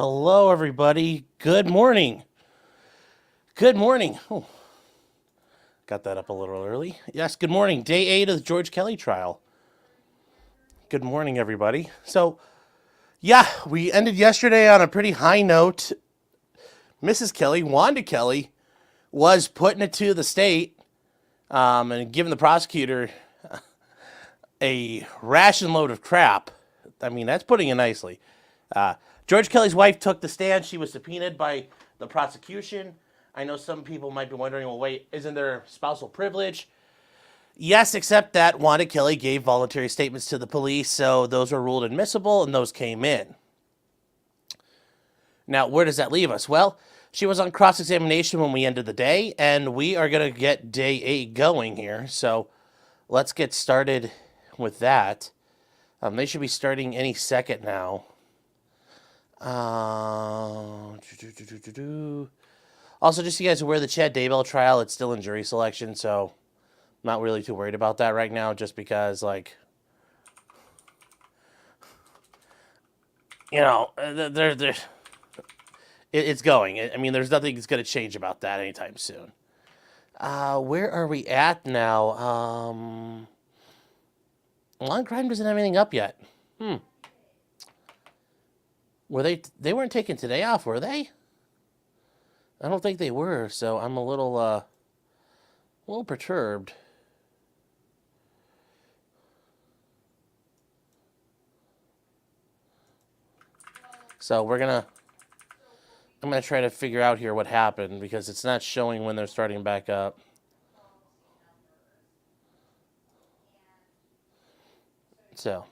Hello, everybody. Good morning. Good morning. Oh, got that up a little early. Yes, good morning. Day 8 of the George Kelly trial. Good morning, everybody. So, yeah, we ended yesterday on a pretty high note. Mrs. Kelly, Wanda Kelly, was putting it to the state and giving the prosecutor a ration load of crap. I mean, that's putting it nicely. George Kelly's wife took the stand. She was subpoenaed by the prosecution. I know some people might be wondering, well, wait, isn't there spousal privilege? Yes, except that Wanda Kelly gave voluntary statements to the police, so those were ruled admissible, and those came in. Now, where does that leave us? Well, she was on cross-examination when we ended the day, and we are going to get day 8 going here, so let's get started with that. They should be starting any second now. Also, just so you guys are aware, the Chad Daybell trial, it's still in jury selection, so I'm not really too worried about that right now, just because, like, you know, it's going. I mean, there's nothing that's going to change about that anytime soon. Where are we at now? Law & Crime doesn't have anything up yet. Were they weren't taking today off, were they? I don't think they were, so I'm a little perturbed. So I'm gonna try to figure out here what happened because it's not showing when they're starting back up. So,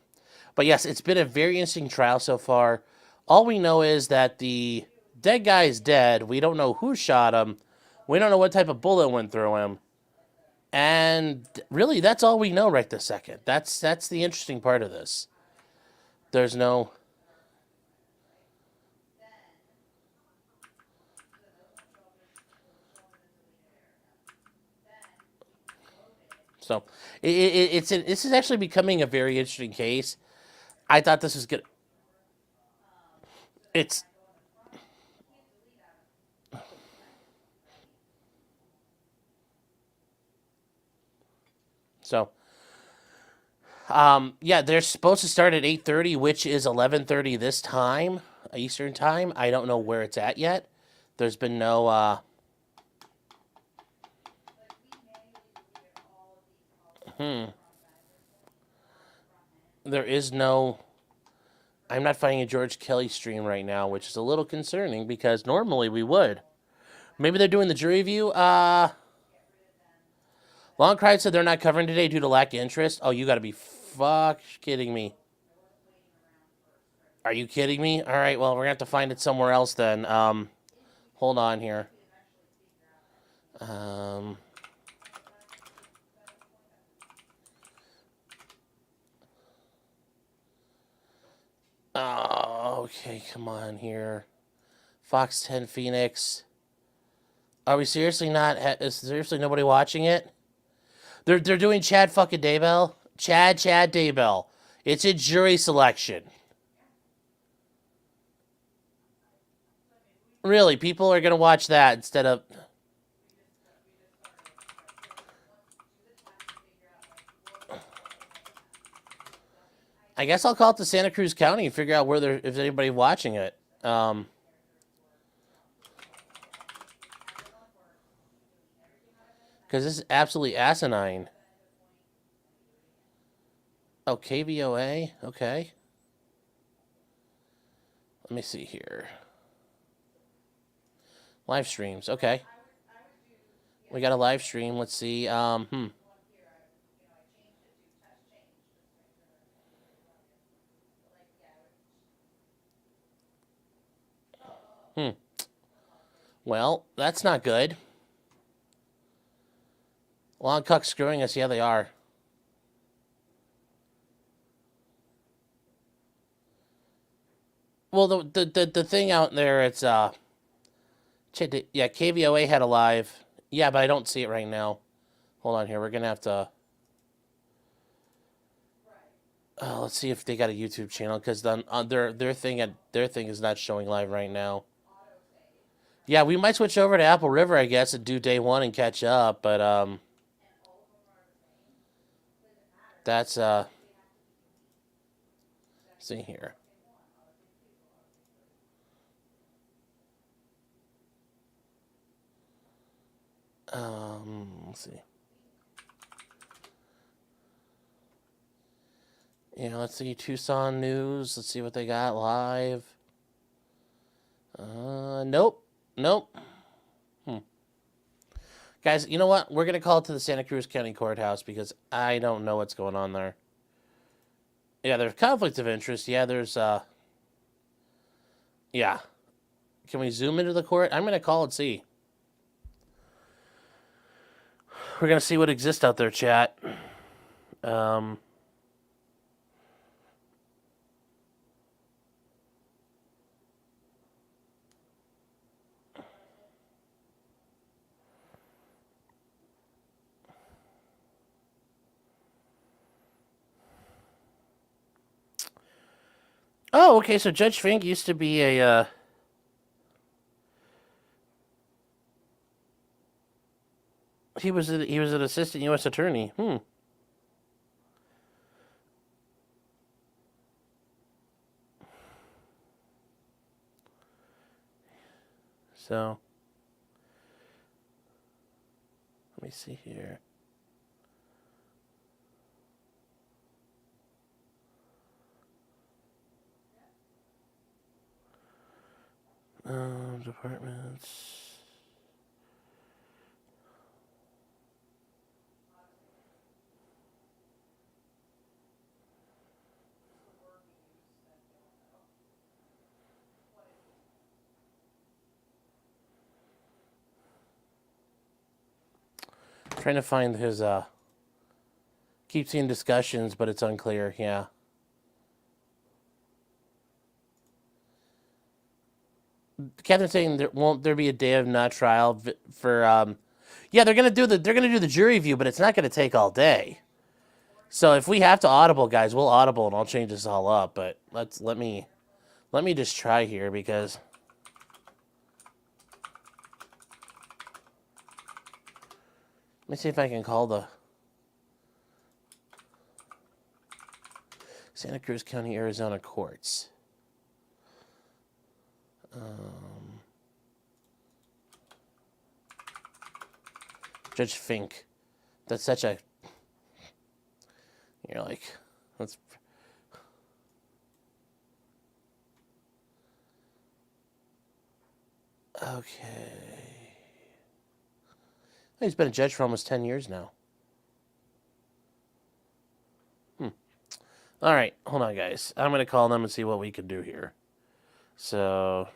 but yes, it's been a very interesting trial so far. All we know is that the dead guy is dead. We don't know who shot him. We don't know what type of bullet went through him. And really, that's all we know right this second. That's the interesting part of this. There's no... So, this is actually becoming a very interesting case. I thought this was good. It's... So, yeah, they're supposed to start at 8:30, which is 11:30 this time, Eastern time. I don't know where it's at yet. There's been no, There is no... I'm not finding a George Kelly stream right now, which is a little concerning because normally we would. Maybe they're doing the jury view. Long Cry said they're not covering today due to lack of interest. Oh, you got to be kidding me. Are you kidding me? All right, well, we're going to have to find it somewhere else then. Hold on here. Oh, okay, come on here. Fox 10 Phoenix. Are we seriously not... Is seriously nobody watching it? They're doing Chad fucking Daybell. Chad Daybell. It's a jury selection. Really, people are going to watch that instead of... I guess I'll call it to Santa Cruz County and figure out where if there's anybody watching it. Because this is absolutely asinine. Oh, KVOA? Okay. Let me see here. Live streams. Okay. We got a live stream. Let's see. Well, that's not good. Long Cuck screwing us. Yeah, they are. Well, the thing out there, it's yeah, KVOA had a live. Yeah, but I don't see it right now. Hold on here. We're gonna have to. Let's see if they got a YouTube channel because then their thing is not showing live right now. Yeah, we might switch over to Apple River, I guess, and do day one and catch up. But that's see here. Let's see. Yeah, let's see Tucson news. Let's see what they got live. Nope, nope. Guys, you know what? We're gonna call it to the Santa Cruz County Courthouse because I don't know what's going on there. Yeah, there's conflicts of interest. Yeah, there's yeah. Can we zoom into the court? I'm gonna call and see. We're gonna see what exists out there, chat. Oh, okay. So Judge Fink used to be a. He was an assistant U.S. attorney. So let me see here. Departments. Trying to find his keep seeing discussions, but it's unclear. Yeah. Catherine's saying won't there be a day of not trial for yeah, they're gonna do the jury view, but it's not gonna take all day. So if we have to audible, guys, we'll audible and I'll change this all up. But let me just try here because let me see if I can call the Santa Cruz County, Arizona courts. Judge Fink. That's such a. You're like, let's. Okay. He's been a judge for almost 10 years now. All right, hold on, guys. I'm going to call them and see what we can do here. So.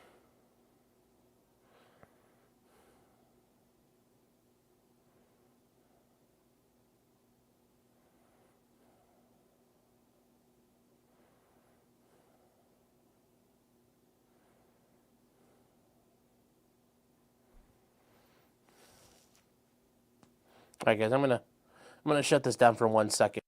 All right, guys, I'm gonna shut this down for 1 second.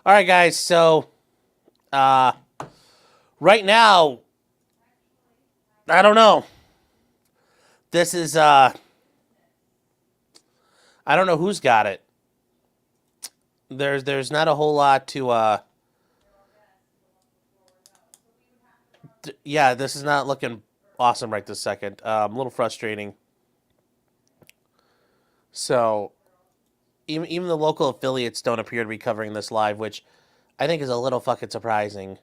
All right, guys. So, right now, I don't know. This is I don't know who's got it. There's not a whole lot to yeah, this is not looking awesome right this second. A little frustrating. So, even the local affiliates don't appear to be covering this live, which I think is a little fucking surprising.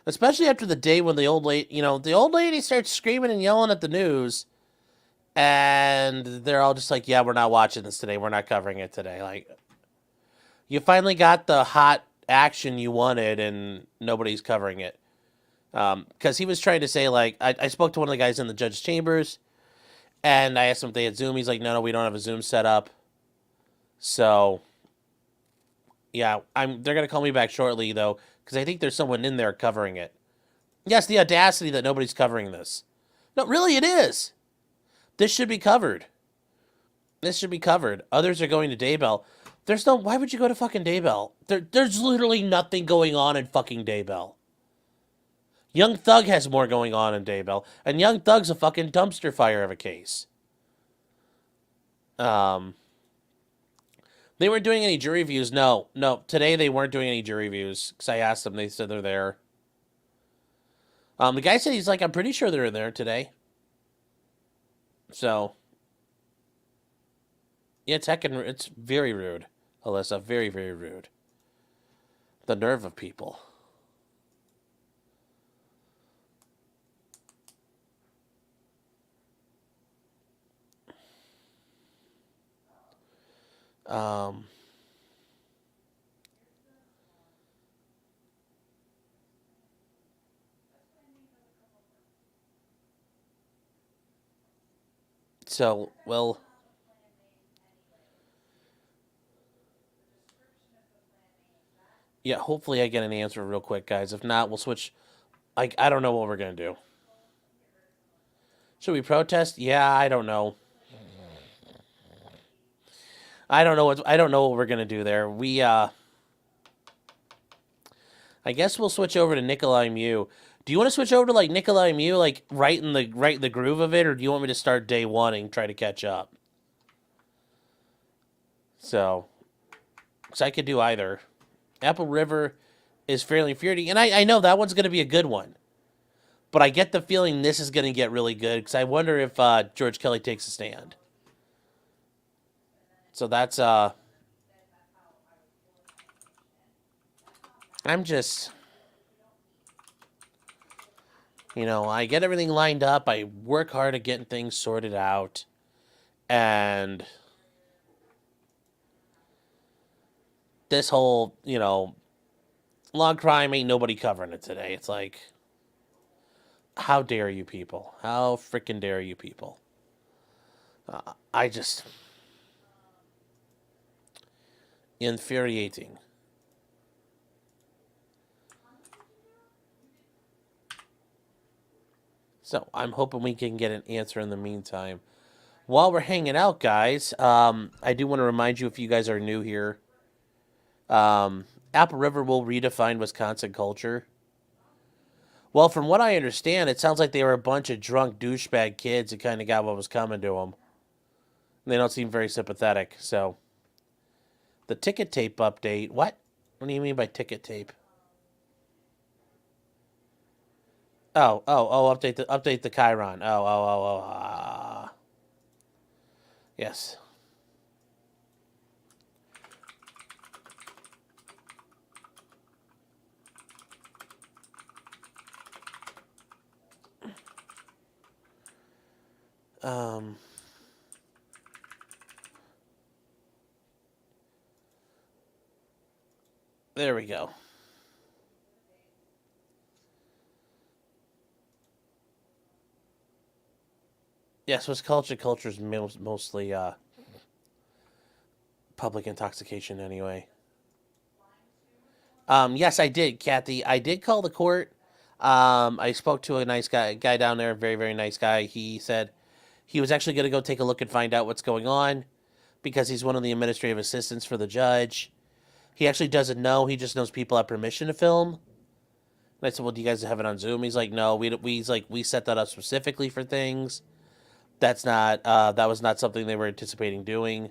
Especially after the day when the old lady starts screaming and yelling at the news, and they're all just like, "Yeah, we're not watching this today. We're not covering it today." Like, you finally got the hot action you wanted, and nobody's covering it. Because he was trying to say, like, I spoke to one of the guys in the judge's chambers, and I asked him if they had Zoom. He's like, no, we don't have a Zoom set up. So, yeah, they're gonna call me back shortly though, because I think there's someone in there covering it. Yes, the audacity that nobody's covering this. No, really, it is. This should be covered. This should be covered. Others are going to Daybell. Why would you go to fucking Daybell? There's literally nothing going on in fucking Daybell. Young Thug has more going on in Daybell, and Young Thug's a fucking dumpster fire of a case. They weren't doing any jury views. No, today they weren't doing any jury views, because I asked them, they said they're there. The guy said he's like, I'm pretty sure they're in there today. So, yeah, it's very rude, Alyssa. Very, very rude. The nerve of people. So, well, yeah, hopefully I get an answer real quick, guys. If not, we'll switch. I don't know what we're going to do. Should we protest? Yeah, I don't know. I don't know what we're going to do there. I guess we'll switch over to Nikolai Mew. Do you want to switch over to like Nikolai Mew, like right in the groove of it, or do you want me to start day one and try to catch up? So I could do either. Apple River is fairly infuriating, and I know that one's going to be a good one. But I get the feeling this is going to get really good, because I wonder if George Kelly takes a stand. So that's I'm just, I get everything lined up. I work hard at getting things sorted out. And this whole, log crime, ain't nobody covering it today. It's like, how dare you people? How freaking dare you people? I just, infuriating. So I'm hoping we can get an answer in the meantime. While we're hanging out, guys, I do want to remind you, if you guys are new here, Apple River will redefine Wisconsin culture. Well, from what I understand, it sounds like they were a bunch of drunk douchebag kids that kind of got what was coming to them. They don't seem very sympathetic. So, the ticket tape update. What? What do you mean by ticket tape? Oh, update the Chiron. Yes. There we go. Yes, culture is mostly public intoxication anyway. Yes, I did, Kathy. I did call the court. I spoke to a nice guy down there, very, very nice guy. He said he was actually going to go take a look and find out what's going on, because he's one of the administrative assistants for the judge. He actually doesn't know. He just knows people have permission to film. And I said, well, do you guys have it on Zoom? He's like, no, we set that up specifically for things. That was not something they were anticipating doing.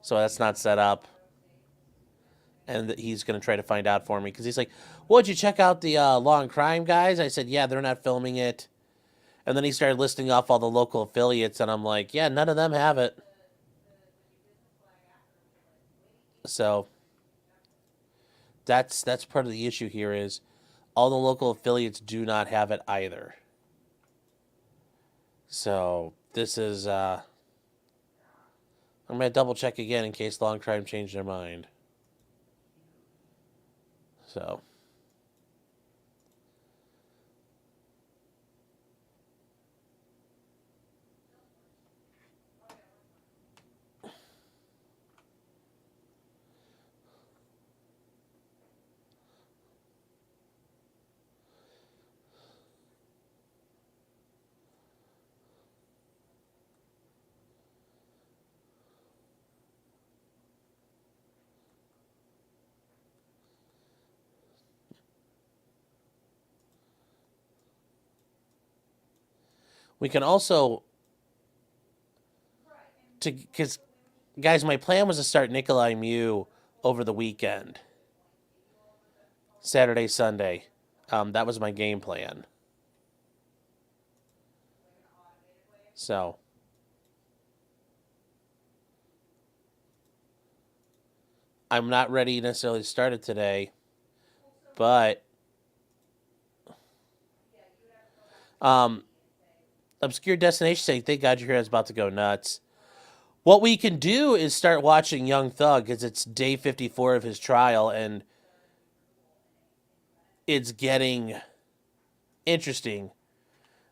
So that's not set up. And he's going to try to find out for me. Because he's like, well, did you check out the Law and Crime guys? I said, yeah, they're not filming it. And then he started listing off all the local affiliates. And I'm like, yeah, none of them have it. So that's part of the issue here is all the local affiliates do not have it either. So this is... I'm going to double check again in case Law and Crime changed their mind. So... we can also... Because, guys, my plan was to start Nikolai Mew over the weekend. Saturday, Sunday. That was my game plan. So... I'm not ready necessarily to start it today, but Obscure Destination saying, thank God your hair is about to go nuts. What we can do is start watching Young Thug, because it's day 54 of his trial, and it's getting interesting.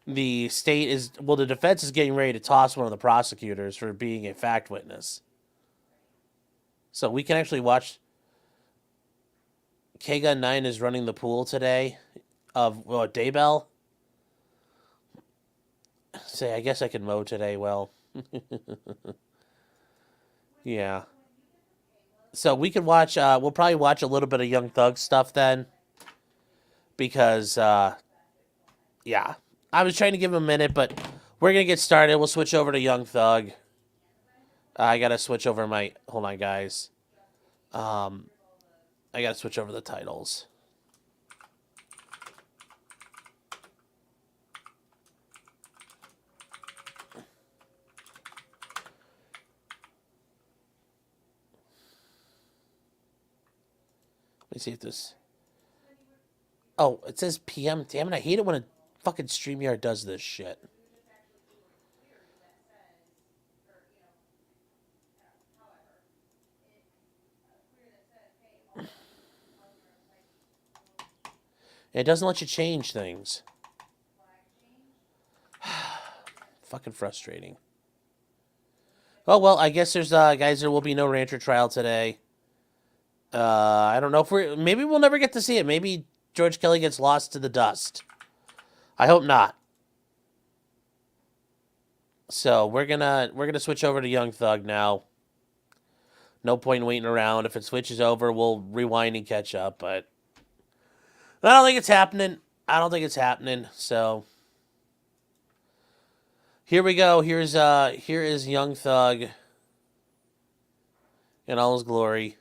The defense is getting ready to toss one of the prosecutors for being a fact witness. So we can actually watch. K-Gun 9 is running the pool today of Daybell. Say, I guess I can mow today. Well, yeah. So we can watch. We'll probably watch a little bit of Young Thug stuff then, because yeah, I was trying to give him a minute, but we're gonna get started. We'll switch over to Young Thug. I gotta switch over my. Hold on, guys. I gotta switch over the titles. Let me see if this... Oh, it says PM. Damn it, I hate it when a fucking StreamYard does this shit. It doesn't let you change things. Fucking frustrating. Oh, well, I guess there's, guys, there will be no Rancher trial today. I don't know if maybe we'll never get to see it. Maybe George Kelly gets lost to the dust. I hope not. So we're gonna switch over to Young Thug now. No point in waiting around. If it switches over, we'll rewind and catch up, but I don't think it's happening. So here we go. Here is Young Thug in all his glory.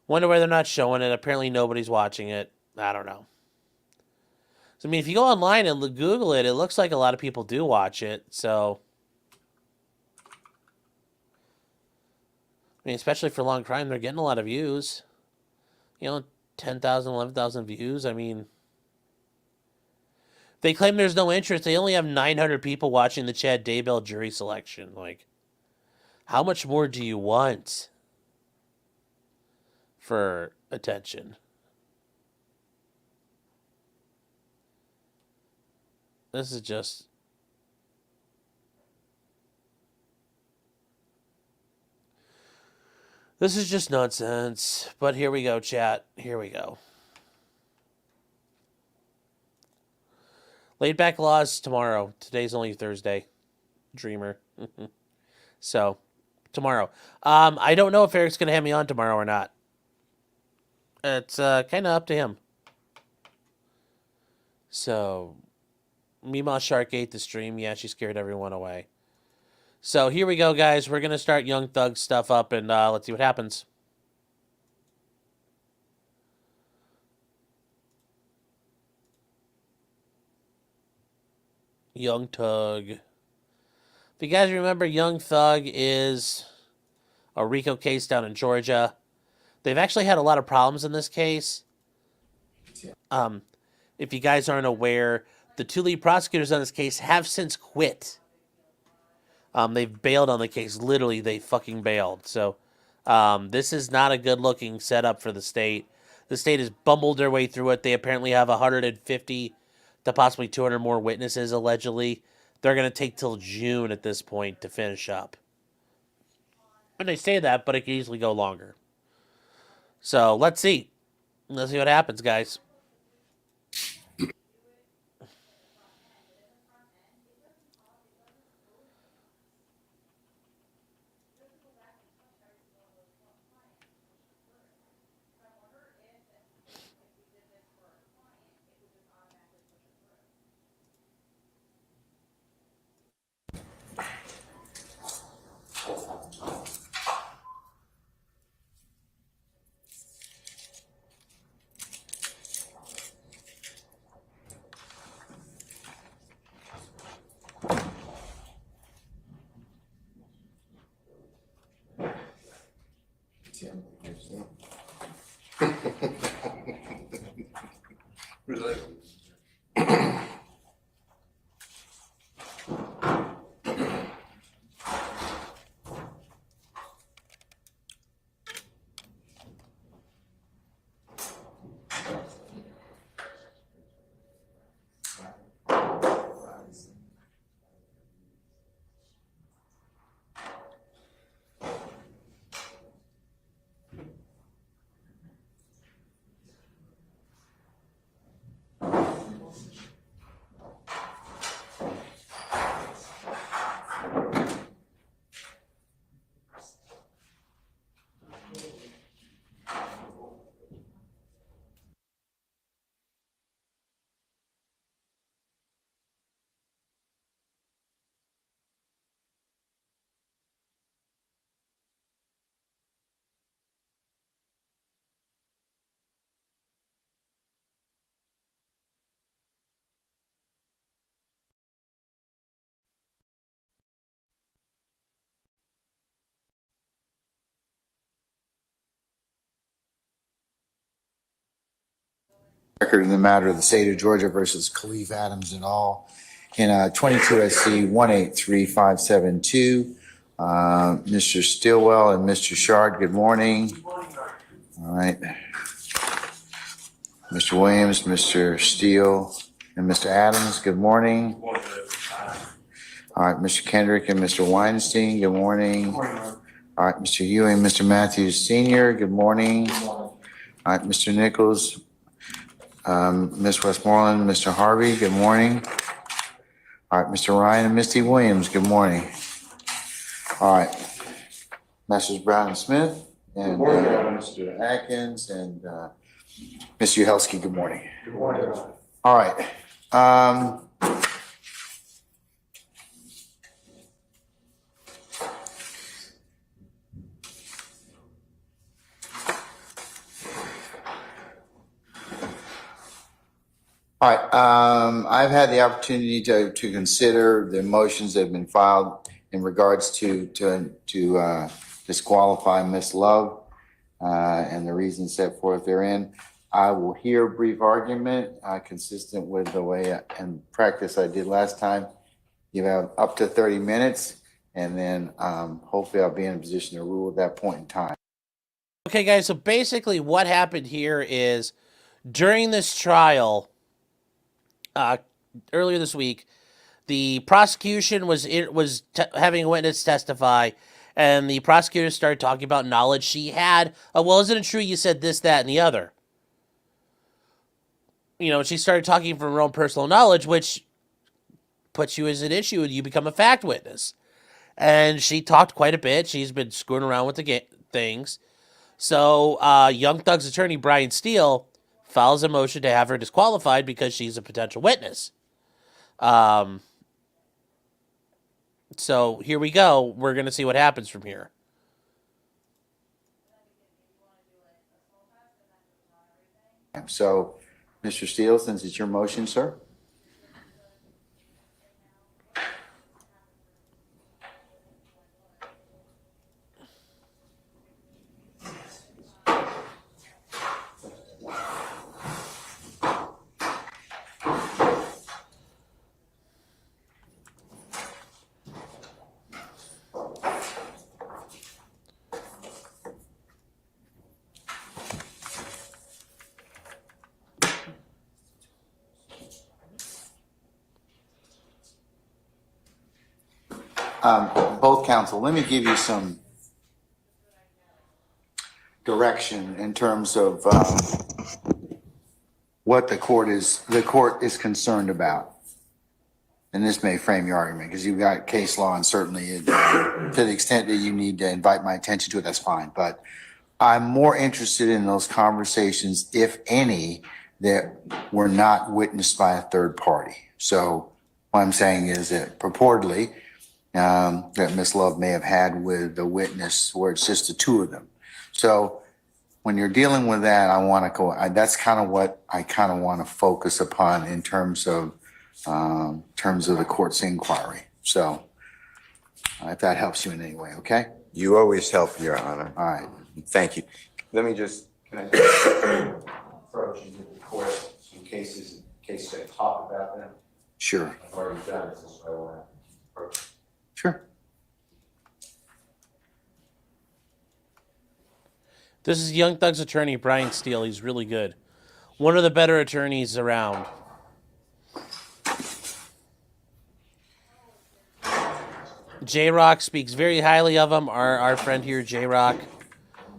Wonder why they're not showing it. Apparently nobody's watching it. I don't know. So, I mean, if you go online and Google it, it looks like a lot of people do watch it. So, I mean, especially for Long Crime, they're getting a lot of views. 10,000, 11,000 views. I mean, they claim there's no interest. They only have 900 people watching the Chad Daybell jury selection. Like, how much more do you want for attention? This is just... This is just nonsense. But here we go, chat. Here we go. Laid back laws tomorrow. Today's only Thursday. Dreamer. So, tomorrow. I don't know if Eric's going to have me on tomorrow or not. It's kind of up to him. So, Mima Shark ate the stream. Yeah, she scared everyone away. So here we go, guys. We're going to start Young Thug stuff up, and let's see what happens. Young Thug. If you guys remember, Young Thug is a RICO case down in Georgia. They've actually had a lot of problems in this case. If you guys aren't aware, the two lead prosecutors on this case have since quit. They've bailed on the case. Literally, they fucking bailed. So this is not a good-looking setup for the state. The state has bumbled their way through it. They apparently have 150 to possibly 200 more witnesses, allegedly. They're going to take till June at this point to finish up. And they say that, but it can easily go longer. So let's see. Let's see what happens, guys. Record in the matter of the state of Georgia versus Khalif Adams et al. In 22 SC 183572. Mr. Stilwell and Mr. Shard, good morning. All right. Mr. Williams, Mr. Steele, and Mr. Adams, good morning. All right, Mr. Kendrick and Mr. Weinstein, good morning. All right, Mr. Ewing, Mr. Matthews Sr., good morning. All right, Mr. Nichols, Ms. Westmoreland, Mr. Harvey, good morning. All right, Mr. Ryan and Misty Williams, good morning. All right, Messrs. Brown and Smith, and Mr. Atkins, and Mr. Uhelski, good morning. Good morning. All right. All right, I've had the opportunity to consider the motions that have been filed in regards to disqualify Ms. Love and the reasons set forth therein. I will hear a brief argument consistent with the way and practice I did last time. You have up to 30 minutes, and then hopefully I'll be in a position to rule at that point in time. Okay, guys, so basically what happened here is during this trial, earlier this week, the prosecution was having a witness testify, and the prosecutor started talking about knowledge she had. Well, isn't it true you said this, that, and the other? You know, she started talking from her own personal knowledge, which puts you as an issue, and you become a fact witness. and she talked quite a bit. She's been screwing around with the things. So Young Thug's attorney, Brian Steele, files a motion to have her disqualified because she's a potential witness. So here we go. We're going to see what happens from here. So, Mr. Steele, since it's your motion, sir? Both counsel, let me give you some direction in terms of what the court is concerned about. And this may frame your argument because you've got case law, and certainly to the extent that you need to invite my attention to it, that's fine. But I'm more interested in those conversations, if any, that were not witnessed by a third party. So what I'm saying is that purportedly that Ms. Love may have had with the witness where it's just the two of them. So when you're dealing with that, that's kind of what I kind of want to focus upon in terms of the court's inquiry. So if that helps you in any way, okay? You always help, Your Honor. All right. Thank you. Let me just, can I just approach and give the court some cases in case they talk about them? Sure. I've already done it, so I want to approach. Sure. This is Young Thug's attorney, Brian Steele. He's really good. One of the better attorneys around. J-Rock speaks very highly of him. Our friend here, J-Rock,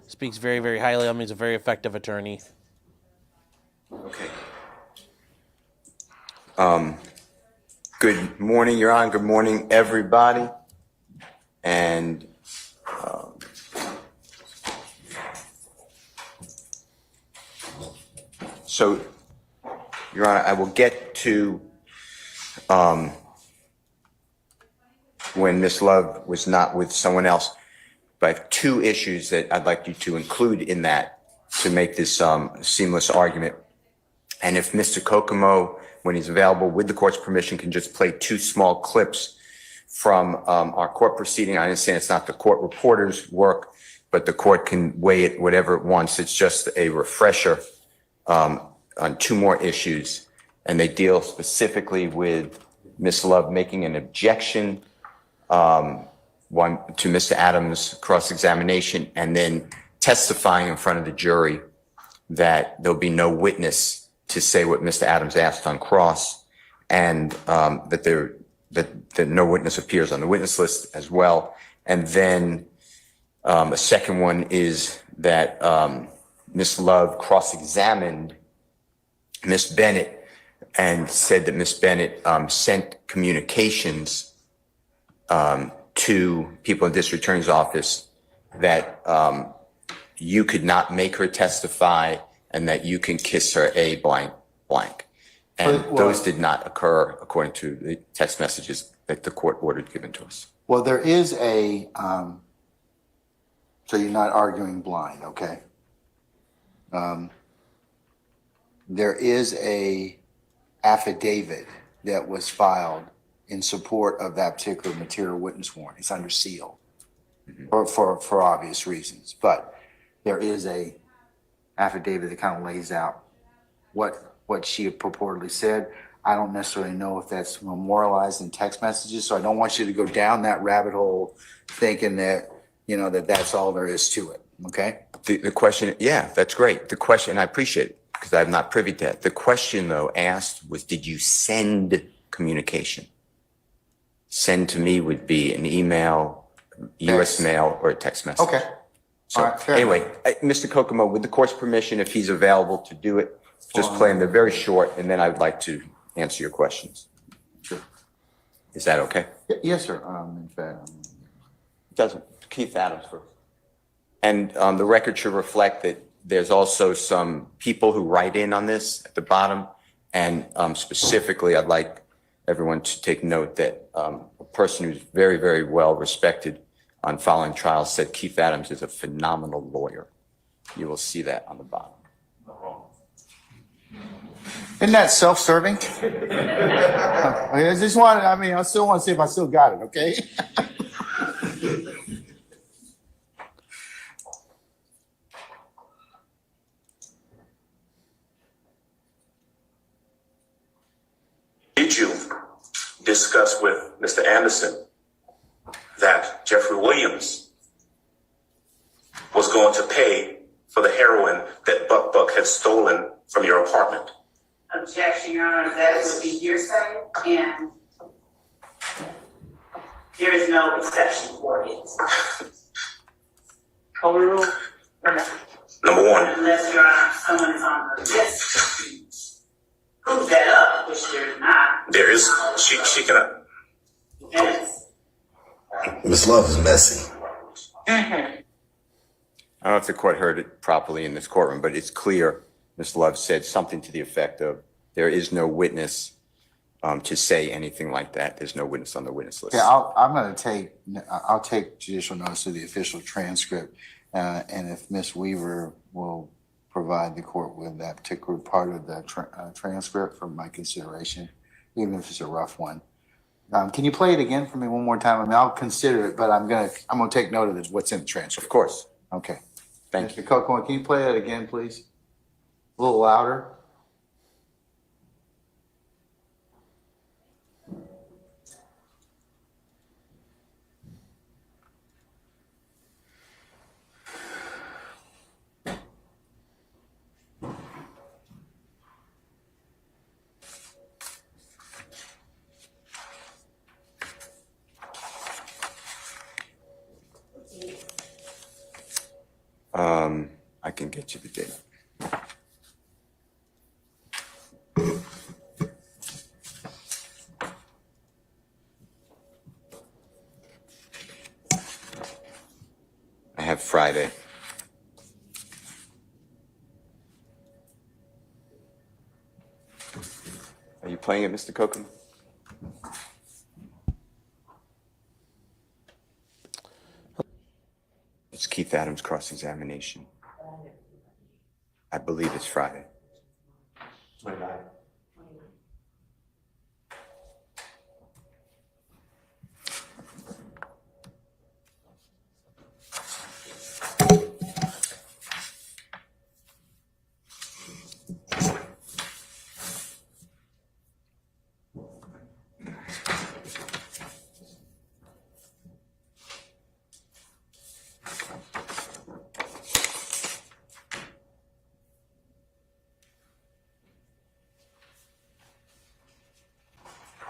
speaks very, very highly of him. He's a very effective attorney. Okay. Good morning, Your Honor. Good morning, everybody. And so, Your Honor, I will get to when Ms. Love was not with someone else, but I have two issues that I'd like you to include in that to make this seamless argument. And if Mr. Kokomo, when he's available with the court's permission, can just play two small clips from our court proceeding. I understand it's not the court reporter's work, but the court can weigh it whatever it wants. It's just a refresher on two more issues, and they deal specifically with Ms. Love making an objection one to Mr. Adams' cross-examination, and then testifying in front of the jury that there'll be no witness to say what Mr. Adams asked on cross, and that no witness appears on the witness list as well. And then a second one is that Ms. Love cross-examined Ms. Bennett and said that Ms. Bennett sent communications to people in district attorney's office that you could not make her testify and that you can kiss her a blank. And those did not occur according to the text messages that the court ordered given to us. Well, there is a, so you're not arguing blind, okay? There is a affidavit that was filed in support of that particular material witness warrant. It's under seal for obvious reasons, but there is a affidavit that kind of lays out what she purportedly said. I don't necessarily know if that's memorialized in text messages, so I don't want you to go down that rabbit hole thinking that, that's all there is to it, okay? The question, yeah, that's great. The question, I appreciate it because I'm not privy to that. The question, though, asked was, did you send communication? Send to me would be an email, U.S. mail, or a text message. Okay. So All right, fair anyway, Mr. Kokomo, with the court's permission, if he's available to do it, just play them. They're very short, and then I'd like to answer your questions. Sure. Is that okay? Yes, sir. In fact, Doesn't. Keith Adams first. And the record should reflect that there's also some people who write in on this at the bottom. And specifically, I'd like everyone to take note that a person who's very, very well respected on following trials said Keith Adams is a phenomenal lawyer. You will see that on the bottom. Isn't that self-serving? I just want, I mean, I still want to see if I still got it, okay? Did you discuss with Mr. Anderson that Jeffrey Williams was going to pay for the heroin that Buck had stolen from your apartment? Objection, Your Honor, that would be hearsay, and there is no exception for it. Overrule or no? Number one, Unless, Your Honor, someone is on the list. Prove that up, which there is not. there is, she cannot. Yes. Miss Love is messy. I don't know if the court heard it properly in this courtroom, but it's clear Ms. Love said something to the effect of, there is no witness to say anything like that. There's no witness on the witness list. Yeah, I'll take judicial notice of the official transcript. And if Ms. Weaver will provide the court with that particular part of the transcript for my consideration, even if it's a rough one. Can you play it again for me one more time? I mean, I'll consider it, but I'm gonna take note of this, what's in the transcript. Of course. Okay. Thank you. Mr. Coco, can you play that again, please? A little louder. I can get you the date. I have Friday. Are you playing it, Mr. Kokum? It's Keith Adams' cross-examination. I believe it's Friday.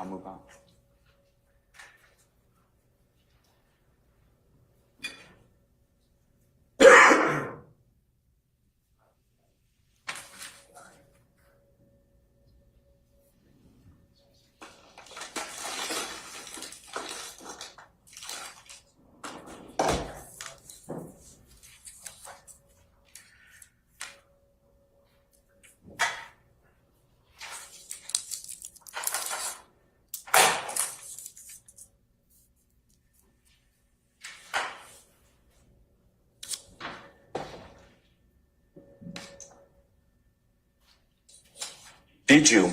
I'll move on. Did you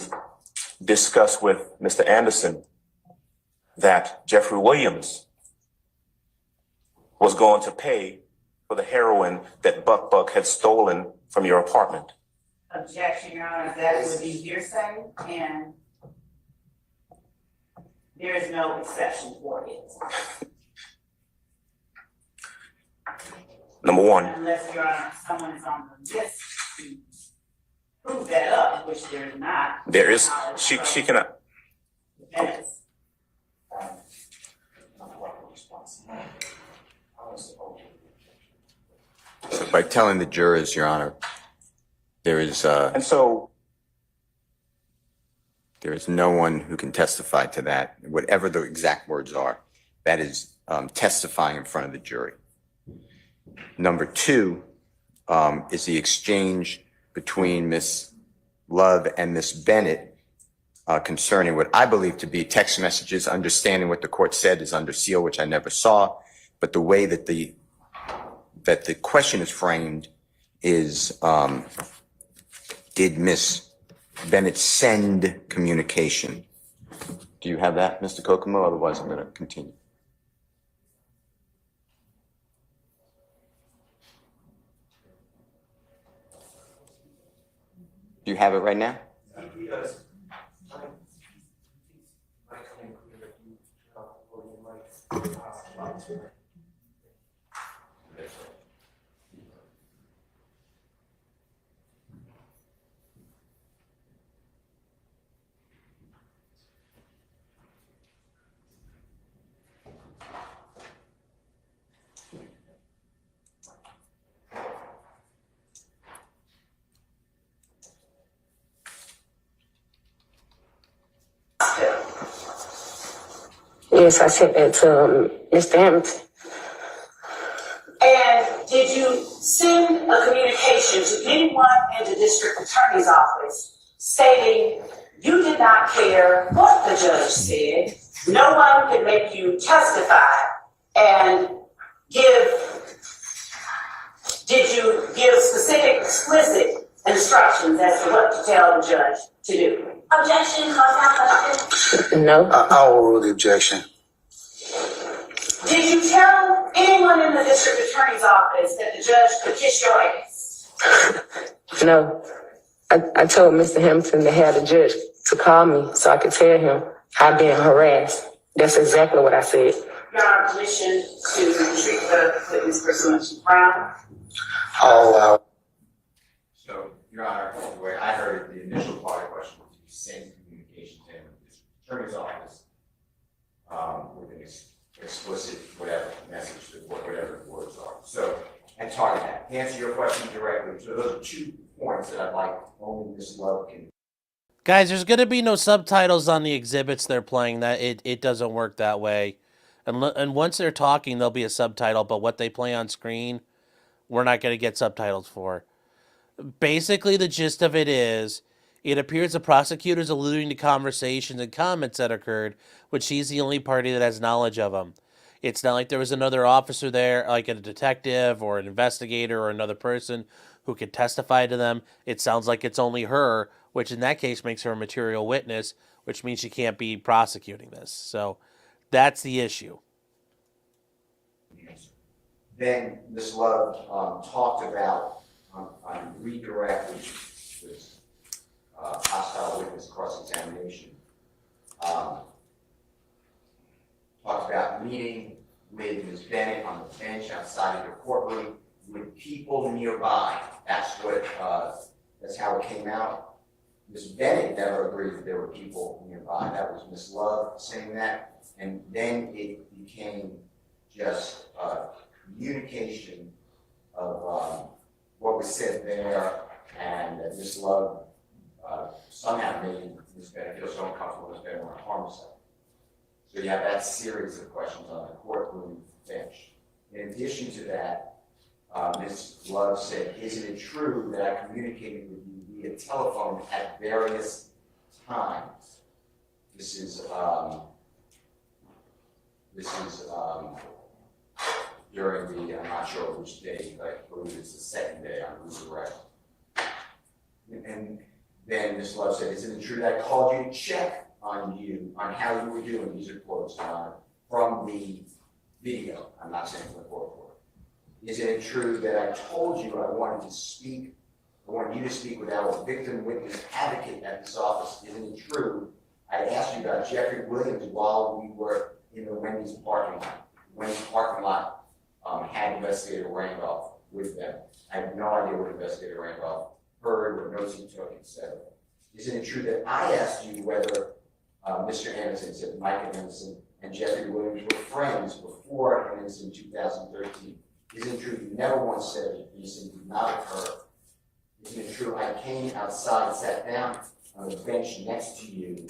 discuss with Mr. Anderson that Jeffrey Williams was going to pay for the heroin that Buck had stolen from your apartment? Objection, Your Honor, that would be hearsay, and there is no exception for it. Number one, Unless, Your Honor, someone is on the list. Prove that up, which there is not. there is, she cannot. Yes. So by telling the jurors, Your Honor, there is And so no one who can testify to that, whatever the exact words are. That is testifying in front of the jury. Number two is the exchange between Ms. Love and Ms. Bennett concerning what I believe to be text messages. Understanding what the court said is under seal, which I never saw, but the way that the question is framed is, did Ms. Bennett send communication? Do you have that, Mr. Kokomo? Otherwise, I'm going to continue. Do you have it right now? Yes, I sent that to Mr. Hamilton. And did you send a communication to anyone in the district attorney's office stating you did not care what the judge said, no one could make you testify, and did you give specific, explicit instructions as to what to tell the judge to do? Objection, call out question. No. I will rule the objection. Did you tell anyone in the district attorney's office that the judge could kiss your ass? No. I told Mr. Hamilton to have the judge to call me so I could tell him I'm being harassed. That's exactly what I said. Your Honor, permission to treat the witness pursuant to Brown. I'll allow. So, Your Honor, the way I heard the initial part of the question was you send communication to him in the attorney's office with an explicit whatever message, whatever the words are. So, and target that. To answer your question directly, so those are 2 points that I'd like only Ms. Love can. Guys, there's going to be no subtitles on the exhibits they're playing. That it doesn't work that way. And once they're talking, there'll be a subtitle, but what they play on screen, we're not going to get subtitles for. Basically, the gist of it is, it appears the prosecutor's alluding to conversations and comments that occurred, but she's the only party that has knowledge of them. It's not like there was another officer there, like a detective or an investigator or another person who could testify to them. It sounds like it's only her, which in that case makes her a material witness, which means she can't be prosecuting this. So that's the issue. Then Ms. Love talked about on redirect, which was hostile witness cross-examination, talked about meeting with Ms. Bennett on the bench outside of the courtroom with people nearby. That's how it came out. Ms. Bennett never agreed that there were people nearby. That was Ms. Love saying that. And then it became just communication of what was said there, and that Ms. Love somehow made Ms. Bennett feel so uncomfortable Ms. Bennett want to harm herself. So you have that series of questions on the courtroom bench. In addition to that, Ms. Love said, "Isn't it true that I communicated with you via telephone at various times?" This is during the, I'm not sure which day, but I believe it's the second day on redirect. And then Ms. Love said, "Isn't it true that I called you to check on you, on how you were doing?" These are quotes from the video. I'm not saying from the court report. "Isn't it true that I told you I wanted you to speak with our victim witness advocate at this office? Isn't it true I asked you about Jeffery Williams while we were in the Wendy's parking lot? Wendy's parking lot had Investigator Randolph with them. I have no idea what Investigator Randolph heard or notes he took, etc. Isn't it true that I asked you whether Mr. Anderson," said Mike Anderson, "and Jeffery Williams were friends before Anderson in 2013? Isn't it true you never once said that Anderson did not occur? Isn't it true I came outside, sat down on the bench next to you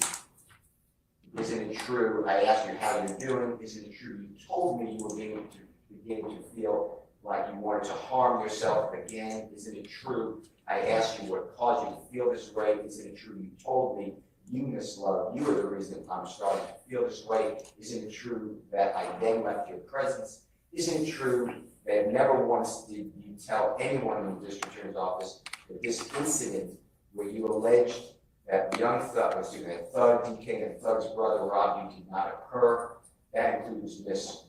Isn't it true? I asked you how you're doing. Isn't it true? You told me you were beginning to feel like you wanted to harm yourself again. Isn't it true? I asked you what caused you to feel this way. Isn't it true? You told me you miss love. You are the reason I'm starting to feel this way. Isn't it true that I then left your presence? Isn't it true that never once did you tell anyone in the district attorney's office that this incident where you alleged that young thug, that thug DK and thug's brother robbed you did not occur? That includes Miss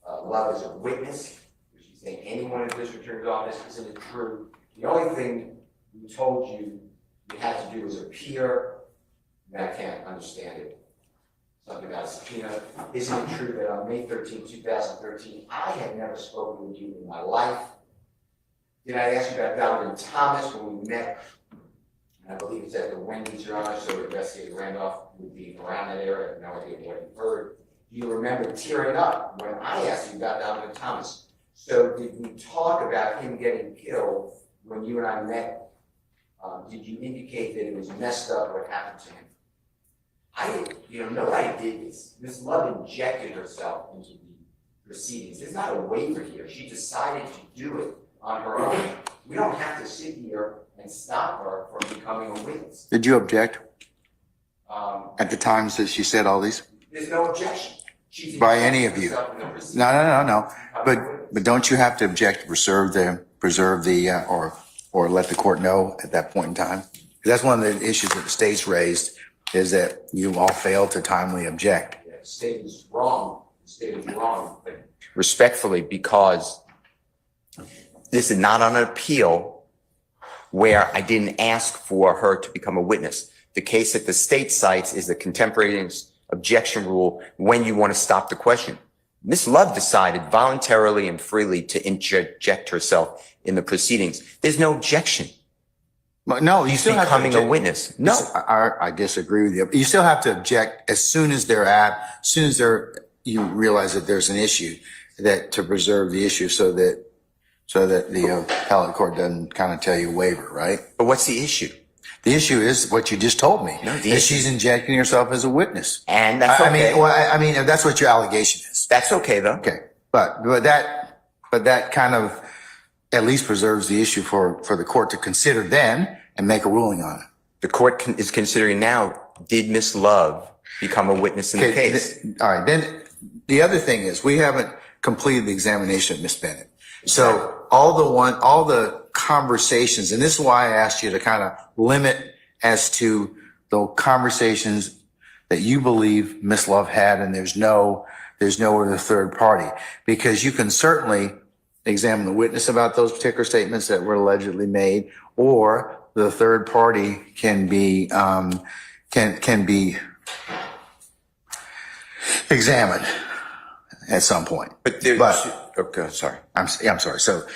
Love as a witness. She's saying anyone in the district attorney's office. Isn't it true? The only thing we told you you had to do was appear, and I can't understand it. Something about a subpoena. Isn't it true that on May 13, 2013, I had never spoken with you in my life? Did I ask you about Donovan Thomas when we met? And I believe it's at the Wendy's, Your Honor, so Investigator Randolph would be around that area. I have no idea what you heard. Do you remember tearing up when I asked you about Donovan Thomas? So did we talk about him getting killed when you and I met? Did you indicate that it was messed up what happened to him? Nobody did this. Ms. Love injected herself into the proceedings. There's not a waiver here. She decided to do it on her own. We don't have to sit here and stop her from becoming a witness. Did you object at the times that she said all these? There's no objection. She's By any of you? herself in the proceedings. No. But don't you have to object, preserve the, or let the court know at that point in time? 'Cause that's one of the issues that the state's raised, is that you all failed to timely object. Yeah, the state is wrong. The state is wrong. But respectfully, because this is not on an appeal where I didn't ask for her to become a witness. The case that the state cites is the Contemporaneous objection rule when you want to stop the question. Ms. Love decided voluntarily and freely to interject herself in the proceedings. There's no objection. But no, you still have to Becoming a object. witness. No. I disagree with you. You still have to object as soon as you realize that there's an issue, that to preserve the issue so that the appellate court doesn't kind of tell you waiver, right? But what's the issue? The issue is what you just told me. No, the that issue- she's injecting herself as a witness. And that's okay. I mean, that's what your allegation is. That's okay, though. Okay. But that kind of at least preserves the issue for the court to consider then and make a ruling on it. The court is considering now, did Ms. Love become a witness in the case? All right. Then the other thing is we haven't completed the examination of Ms. Bennett. So all the conversations, and this is why I asked you to kind of limit as to the conversations that you believe Ms. Love had, and there's no other third party, because you can certainly examine the witness about those particular statements that were allegedly made, or the third party can be examined at some point. Okay, sorry. I'm sorry. So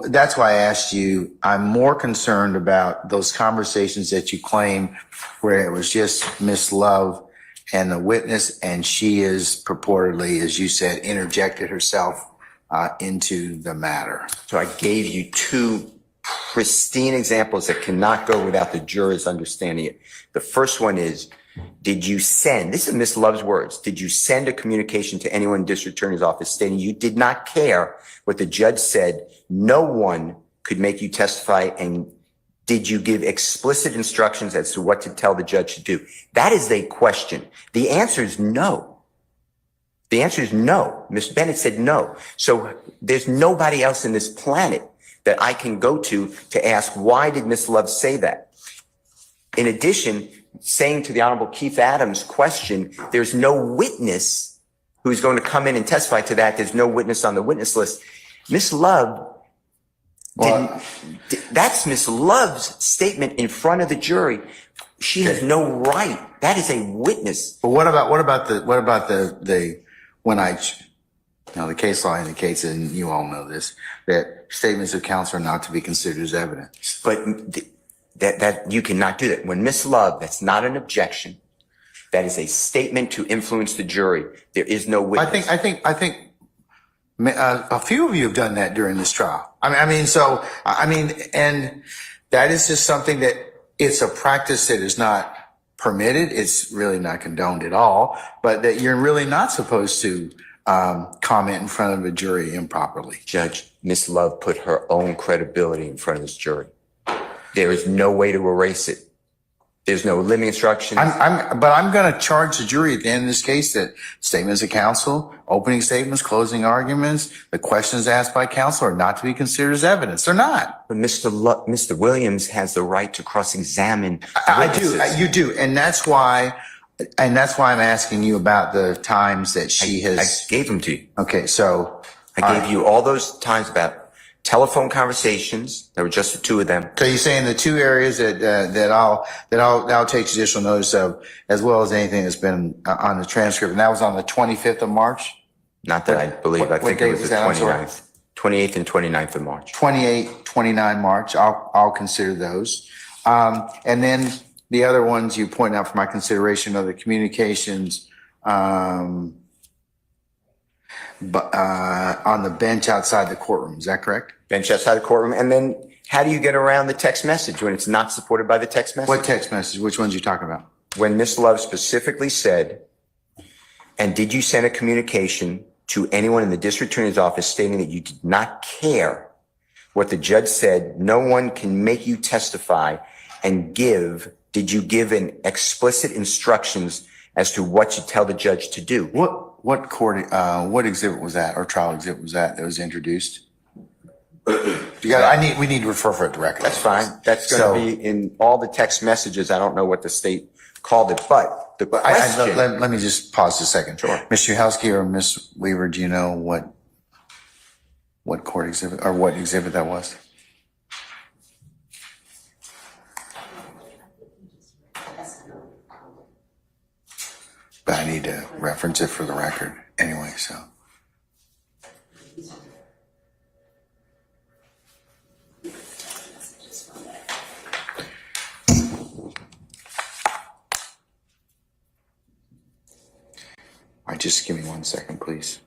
that's why I asked you. I'm more concerned about those conversations that you claim where it was just Miss Love and the witness, and she is purportedly, as you said, interjected herself into the matter. So I gave you two pristine examples that cannot go without the jurors understanding it. The first one is, did you send, this is Ms. Love's words, did you send a communication to anyone in district attorney's office stating you did not care what the judge said, no one could make you testify, and did you give explicit instructions as to what to tell the judge to do? That is a question. The answer is no. The answer is no. Ms. Bennett said no. So there's nobody else in this planet that I can go to ask, why did Ms. Love say that? In addition, saying to the Honorable Keith Adams' question, there's no witness who's going to come in and testify to that. There's no witness on the witness list. Ms. Love, that's Ms. Love's statement in front of the jury. She has no right. That is a witness. But what about the case law indicates, and you all know this, that statements of counsel are not to be considered as evidence. But that you cannot do that. When Ms. Love, that's not an objection. That is a statement to influence the jury. There is no witness. I think a few of you have done that during this trial. And that is just something that it's a practice that is not permitted. It's really not condoned at all, but that you're really not supposed to comment in front of a jury improperly. Judge, Miss Love put her own credibility in front of this jury. There is no way to erase it. There's no limiting instructions. But I'm going to charge the jury at the end of this case that statements of counsel, opening statements, closing arguments, the questions asked by counsel are not to be considered as evidence. They're not. But Mr. Williams has the right to cross-examine. I do. You do. And that's why I'm asking you about the times that she has. I gave them to you. Okay. So I gave you all those times about telephone conversations. There were just the two of them. So you're saying the two areas that I'll take judicial notice of, as well as anything that's been on the transcript, and that was on the 25th of March? Not that I believe. I think it was the 29th. 28th and 29th of March. 28, 29 March. I'll consider those. And then the other ones you point out for my consideration are the communications, but on the bench outside the courtroom. Is that correct? Bench outside the courtroom. And then how do you get around the text message when it's not supported by the text message? What text message? Which ones you talking about? When Miss Love specifically said, and did you send a communication to anyone in the district attorney's office stating that you did not care what the judge said, no one can make you testify, and did you give an explicit instructions as to what you tell the judge to do? What court, what exhibit was that, or trial exhibit was that was introduced? We need to refer for it to record. That's fine. That's going to be in all the text messages. I don't know what the state called it, but the question. Let me just pause a second. Sure. Mr. Helsky or Ms. Weaver, do you know what court exhibit or what exhibit that was? But I need to reference it for the record anyway, so. All right, just give me 1 second, please.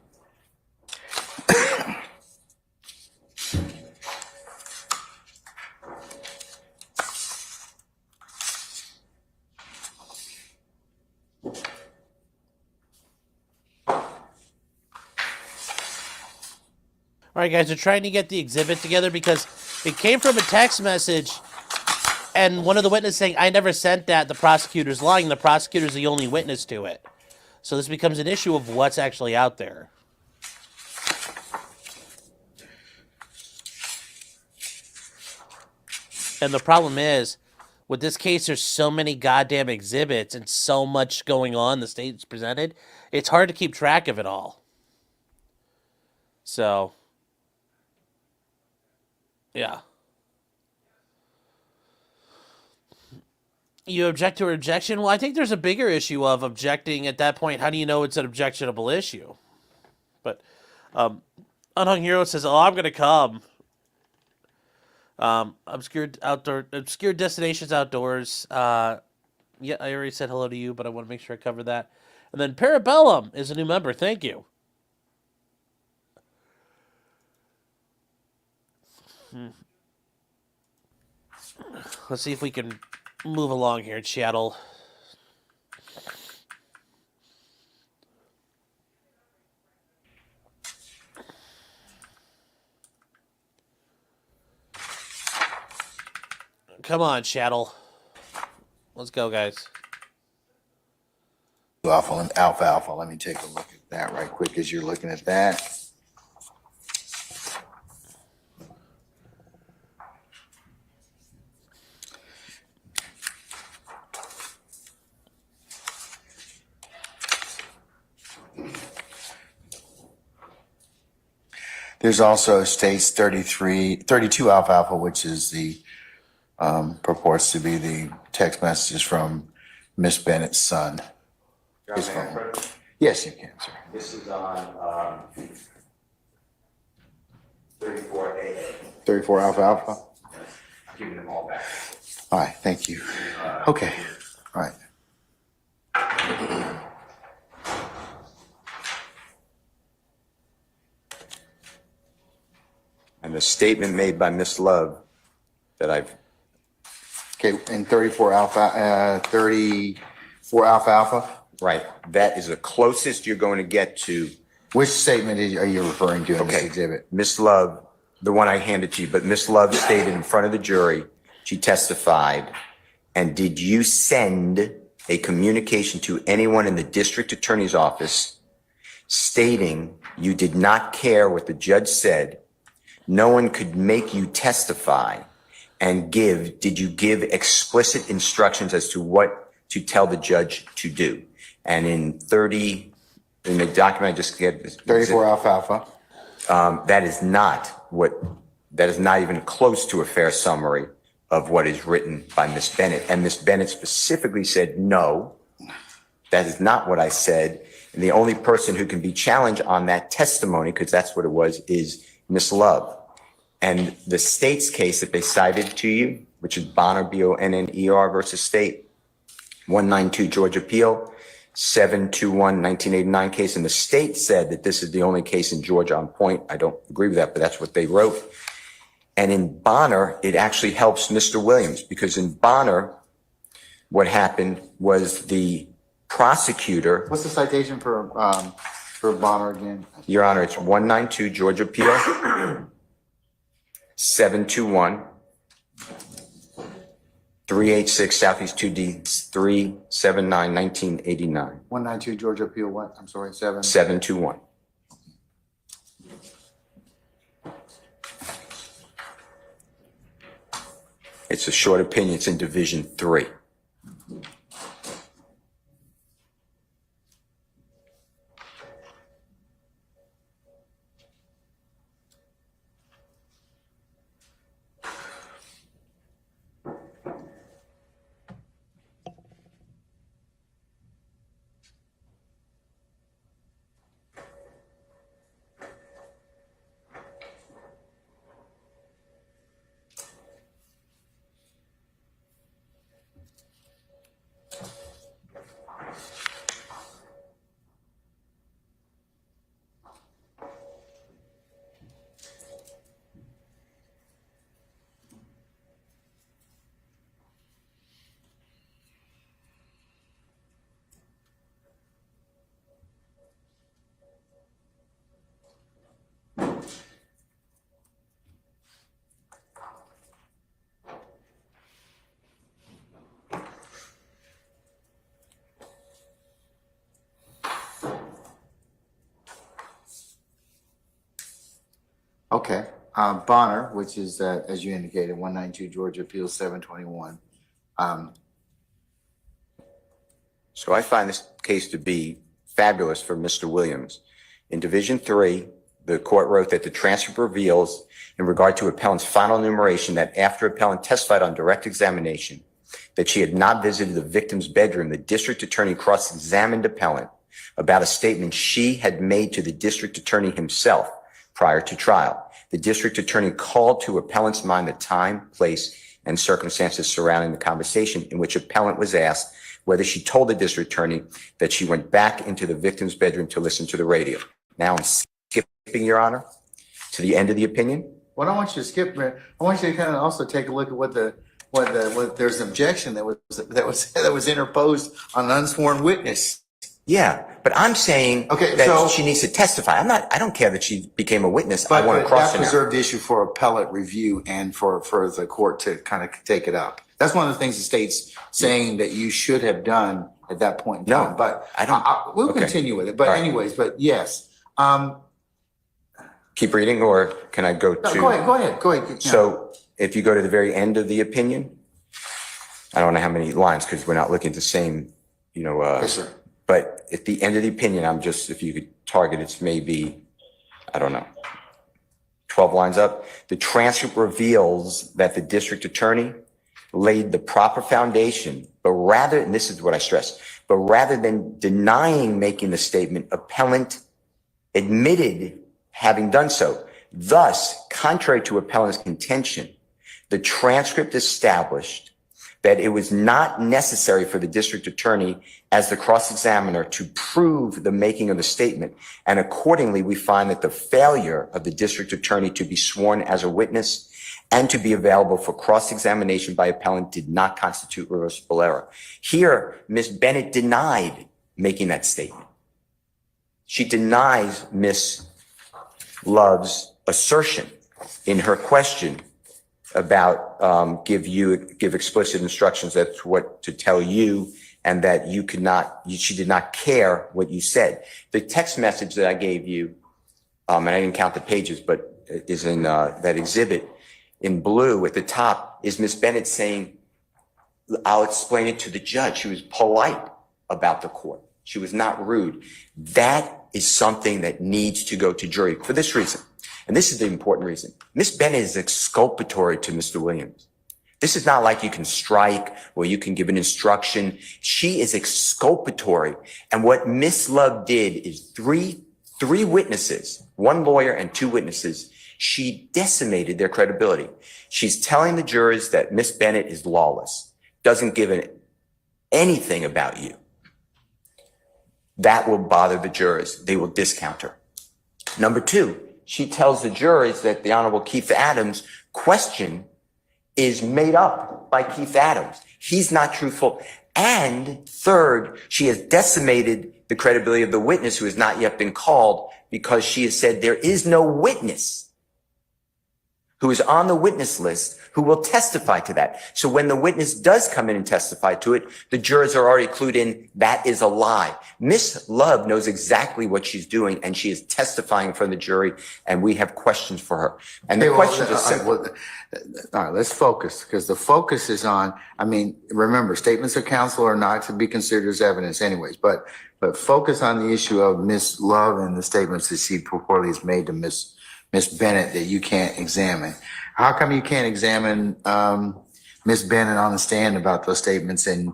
All right, guys, we're trying to get the exhibit together because it came from a text message, and one of the witnesses saying, I never sent that, the prosecutor's lying, the prosecutor's the only witness to it. So this becomes an issue of what's actually out there. And the problem is, with this case, there's so many goddamn exhibits and so much going on the state's presented, it's hard to keep track of it all. So, yeah. You object to her objection? Well, I think there's a bigger issue of objecting at that point. How do you know it's an objectionable issue? But Unhung Hero says, oh, I'm going to come. Obscure destinations outdoors. Yeah, I already said hello to you, but I want to make sure I cover that. And then Parabellum is a new member. Thank you. Let's see if we can move along here, chattel. Come on, chattel. Let's go, guys. Alpha. Let me take a look at that right quick as you're looking at that. There's also states 32 alpha, which is the purports to be the text messages from Miss Bennett's son. His phone. Yes, you can, sir. This is on 34A. 34 alpha. I'm giving them all back. All right, thank you. Okay, all right. And the statement made by Miss Love that I've Okay, and 34 alpha. Right. That is the closest you're going to get to. Which statement are you referring to in this Okay. exhibit? Miss Love, the one I handed to you, but Miss Love stated in front of the jury, she testified, and did you send a communication to anyone in the district attorney's office stating you did not care what the judge said, no one could make you testify, and did you give explicit instructions as to what to tell the judge to do? And in the document I just get, 34 alpha. that is not even close to a fair summary of what is written by Miss Bennett. And Miss Bennett specifically said, no, that is not what I said. And the only person who can be challenged on that testimony, because that's what it was, is Miss Love. And the state's case that they cited to you, which is Bonner, B-O-N-N-E-R versus State, 192 Georgia Appeal, 721 1989 case. And the state said that this is the only case in Georgia on point. I don't agree with that, but that's what they wrote. And in Bonner, it actually helps Mr. Williams, because in Bonner, what happened was the prosecutor. What's the citation for Bonner again? Your Honor, it's 192 Georgia Appeal, 721 386 Southeast 2D 379 1989. 192 Georgia Appeal, what? I'm sorry, 721. It's a short opinion. It's in Division 3. Okay. Bonner, which is, as you indicated, 192 Georgia Appeal 721. So I find this case to be fabulous for Mr. Williams. In Division 3, the court wrote that the transcript reveals, in regard to appellant's final enumeration, that after appellant testified on direct examination that she had not visited the victim's bedroom, the district attorney cross-examined appellant about a statement she had made to the district attorney himself prior to trial. The district attorney called to appellant's mind the time, place, and circumstances surrounding the conversation, in which appellant was asked whether she told the district attorney that she went back into the victim's bedroom to listen to the radio. Now I'm skipping, Your Honor, to the end of the opinion. Well, I don't want you to skip. I want you to kind of also take a look at what there's an objection that was interposed on an unsworn witness. Yeah, but I'm saying Okay, that so- she needs to testify. I don't care that she became a witness. But I want to cross that it. preserved the issue for appellate review and for the court to kind of take it up. That's one of the things the state's saying that you should have done at that point in time. No, But I don't. we'll Okay. continue with it. But All right. anyways, but yes. Keep reading, or can I go to? No, go ahead. Yeah. So if you go to the very end of the opinion, I don't know how many lines because we're not looking at the same, Yes, sir. but at the end of the opinion, if you could target, it's maybe, I don't know, 12 lines up. The transcript reveals that the district attorney laid the proper foundation, and this is what I stress, but rather than denying making the statement, appellant admitted having done so. Thus, contrary to appellant's contention, the transcript established that it was not necessary for the district attorney as the cross-examiner to prove the making of the statement. And accordingly, we find that the failure of the district attorney to be sworn as a witness and to be available for cross-examination by appellant did not constitute reversible error. Here, Ms. Bennett denied making that statement. She denies Ms. Love's assertion in her question about give explicit instructions as to what to tell you, and that she did not care what you said. The text message that I gave you, and I didn't count the pages, but is in that exhibit in blue at the top, is Ms. Bennett saying, I'll explain it to the judge. She was polite about the court. She was not rude. That is something that needs to go to jury for this reason. And this is the important reason. Ms. Bennett is exculpatory to Mr. Williams. This is not like you can strike or you can give an instruction. She is exculpatory. And what Ms. Love did is three witnesses, one lawyer and two witnesses, she decimated their credibility. She's telling the jurors that Ms. Bennett is lawless, doesn't give anything about you. That will bother the jurors. They will discount her. Number two, she tells the jurors that the Honorable Keith Adams' question is made up by Keith Adams. He's not truthful. And third, she has decimated the credibility of the witness who has not yet been called, because she has said there is no witness who is on the witness list who will testify to that. So when the witness does come in and testify to it, the jurors are already clued in, that is a lie. Miss Love knows exactly what she's doing, and she is testifying in front of the jury, and we have questions for her. And the questions are simple. All right, let's focus, because the focus is on, remember, statements of counsel are not to be considered as evidence anyways, but focus on the issue of Miss Love and the statements that she purportedly has made to Miss Bennett that you can't examine. How come you can't examine Miss Bennett on the stand about those statements and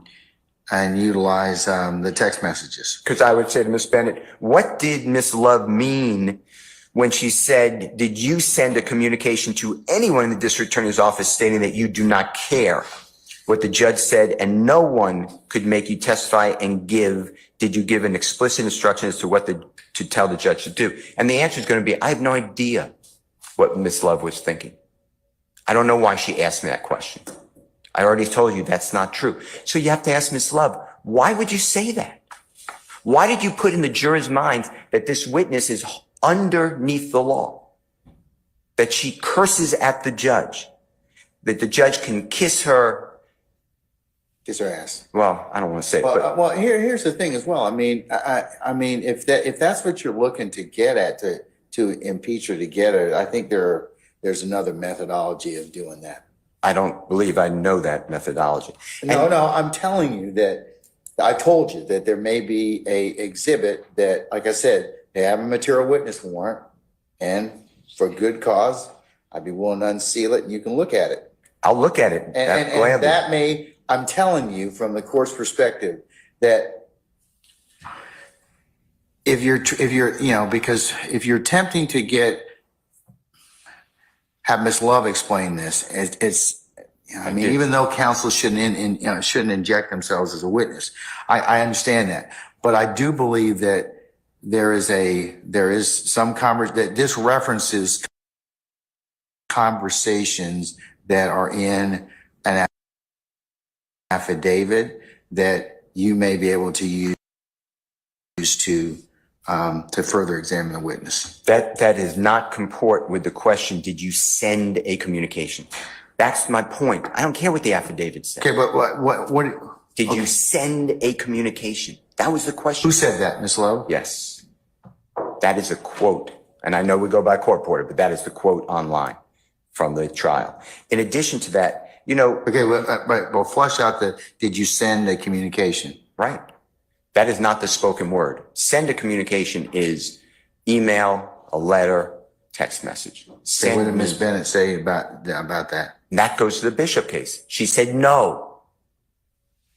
utilize the text messages? Because I would say to Miss Bennett, what did Miss Love mean when she said, did you send a communication to anyone in the district attorney's office stating that you do not care what the judge said and no one could make you testify, and did you give an explicit instruction as to what to tell the judge to do? And the answer is going to be, I have no idea what Miss Love was thinking. I don't know why she asked me that question. I already told you that's not true. So you have to ask Miss Love, why would you say that? Why did you put in the jurors' minds that this witness is underneath the law? That she curses at the judge? That the judge can kiss her ass. Well, I don't want to say it, but here's the thing as well. If that's what you're looking to get at, to impeach her, to get her, I think there's another methodology of doing that. I don't believe I know that methodology. No, I'm telling you that I told you that there may be a exhibit that, like I said, they have a material witness warrant, and for good cause, I'd be willing to unseal it and you can look at it. I'll look at it. And that may, I'm telling you from the court's perspective, that if you're, because if you're attempting to have Miss Love explain this, even though counsel shouldn't inject themselves as a witness, I understand that, but I do believe that there is some that this references conversations that are in an affidavit that you may be able to use to further examine the witness. That does not comport with the question, did you send a communication? That's my point. I don't care what the affidavit said. Okay, but what did you send a communication? That was the question. Who said that, Ms. Lowe? Yes. That is a quote. And I know we go by court reporter, but that is the quote online from the trial. In addition to that, Okay, well, flush out did you send a communication? Right. That is not the spoken word. Send a communication is email, a letter, text message. So what did Ms. Bennett say about that? And that goes to the Bishop case. She said no.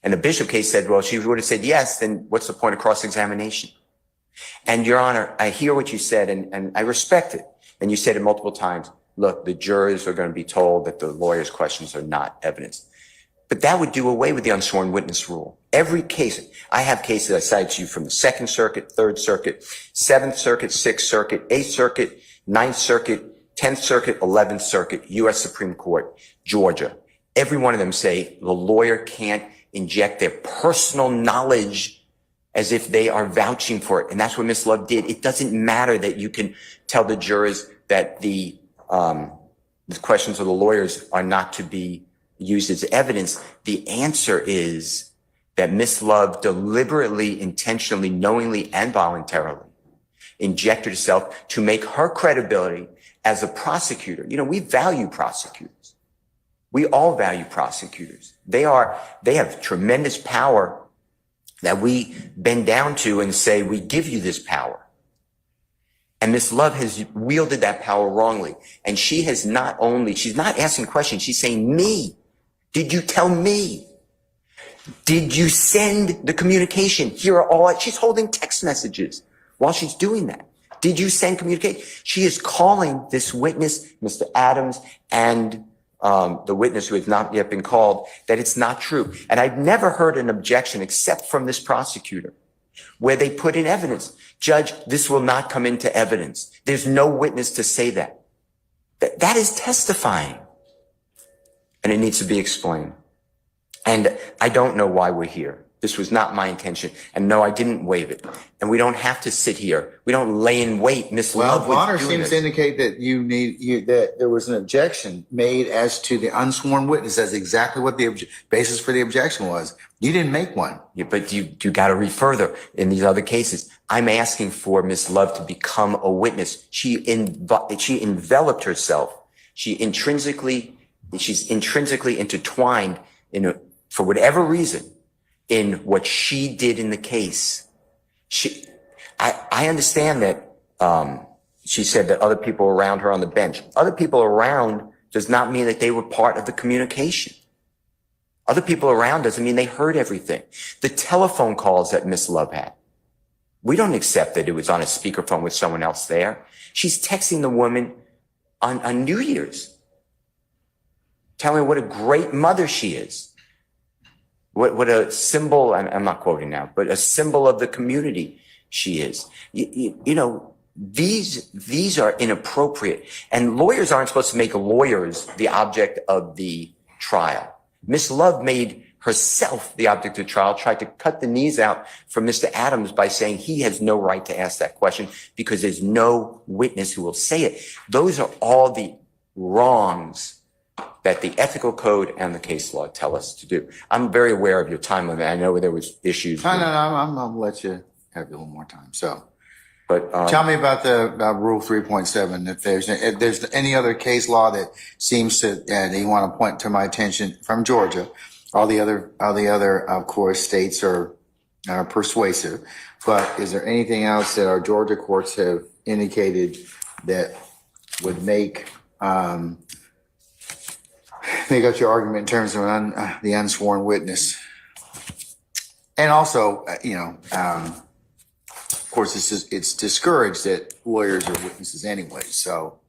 And the Bishop case said, well, she would have said yes, then what's the point of cross-examination? And Your Honor, I hear what you said, and I respect it. And you said it multiple times. Look, the jurors are going to be told that the lawyer's questions are not evidence. But that would do away with the unsworn witness rule. Every case, I have cases I cite to you from the Second Circuit, Third Circuit, Seventh Circuit, Sixth Circuit, Eighth Circuit, Ninth Circuit, 10th Circuit, 11th Circuit, U.S. Supreme Court, Georgia. Every one of them say the lawyer can't inject their personal knowledge as if they are vouching for it. And that's what Ms. Love did. It doesn't matter that you can tell the jurors that the questions of the lawyers are not to be used as evidence. The answer is that Ms. Love deliberately, intentionally, knowingly, and voluntarily injected herself to make her credibility as a prosecutor. You know, we value prosecutors. We all value prosecutors. They have tremendous power that we bend down to and say, we give you this power. And Ms. Love has wielded that power wrongly. And she has she's not asking questions. She's saying, me. Did you tell me? Did you send the communication? Here are all, she's holding text messages while she's doing that. Did you send communication? She is calling this witness, Mr. Adams, and the witness who has not yet been called, that it's not true. And I've never heard an objection except from this prosecutor where they put in evidence. Judge, this will not come into evidence. There's no witness to say that. That is testifying. And it needs to be explained. And I don't know why we're here. This was not my intention. And no, I didn't waive it. And we don't have to sit here. We don't lay in wait. Miss Love was Bonner doing seems this. to indicate that that there was an objection made as to the unsworn witness. That's exactly what the basis for the objection was. You didn't make one. Yeah, but you got to read further in these other cases. I'm asking for Miss Love to become a witness. She enveloped herself. She's intrinsically intertwined for whatever reason in what she did in the case. I understand that she said that other people around her on the bench. Other people around does not mean that they were part of the communication. Other people around doesn't mean they heard everything. The telephone calls that Miss Love had, we don't accept that it was on a speakerphone with someone else there. She's texting the woman on New Year's, telling her what a great mother she is. What a symbol, I'm not quoting now, but a symbol of the community she is. You know, these are inappropriate. And lawyers aren't supposed to make lawyers the object of the trial. Miss Love made herself the object of the trial, tried to cut the knees out from Mr. Adams by saying he has no right to ask that question because there's no witness who will say it. Those are all the wrongs that the ethical code and the case law tell us to do. I'm very aware of your time limit. I know there was issues. No, I'm gonna let you have a little more time. So, But tell me about the Rule 3.7. If there's any other case law that seems to that you want to point to my attention from Georgia, all the other of course states are persuasive. But is there anything else that our Georgia courts have indicated that would make out your argument in terms of the unsworn witness? And also, of course, it's discouraged that lawyers are witnesses anyway. So,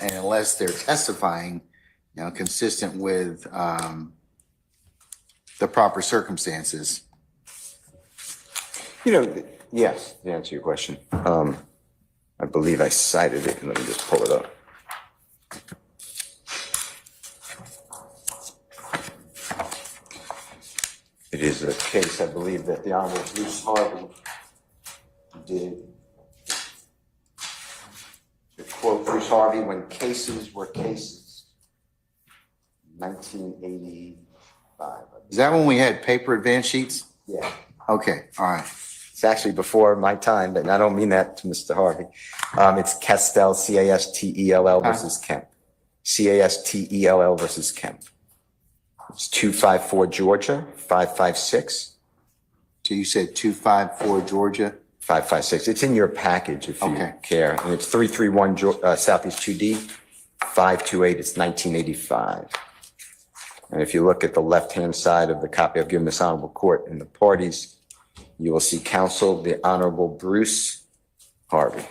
and unless they're testifying, consistent with the proper circumstances. Yes, to answer your question. I believe I cited it. Let me just pull it up. It is a case, I believe, that the Honorable Bruce Harvey did. To quote Bruce Harvey, when cases were cases. 1985. Is that when we had paper advance sheets? Yeah. Okay, all right. It's actually before my time, but I don't mean that to Mr. Harvey. It's Castell, Castell versus Kemp. Castell versus Kemp. It's 254 Georgia, 556. So you said 254 Georgia? 556. It's in your package if you Okay. care. And it's 331 Southeast 2D, 528. It's 1985. And if you look at the left-hand side of the copy I've given this honorable court in the parties, you will see counsel, the Honorable Bruce Harvey.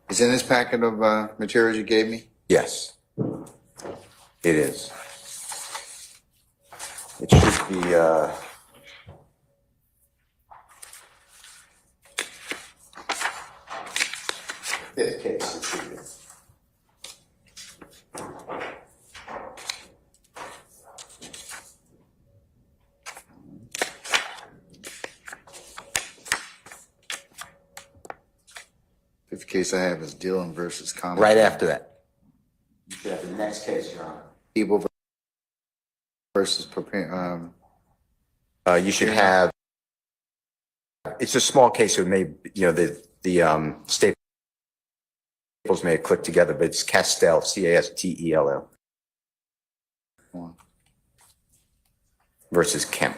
Is in this packet of materials you gave me? Yes, it is. The fifth case. It should be. Fifth case I have is Dillon versus Conlon. Right after that. You should have the next case, Your Honor. People versus prepare, You should have, it's a small case, so it may, the staples may have clicked together, but it's Castell, Castell, versus Kemp.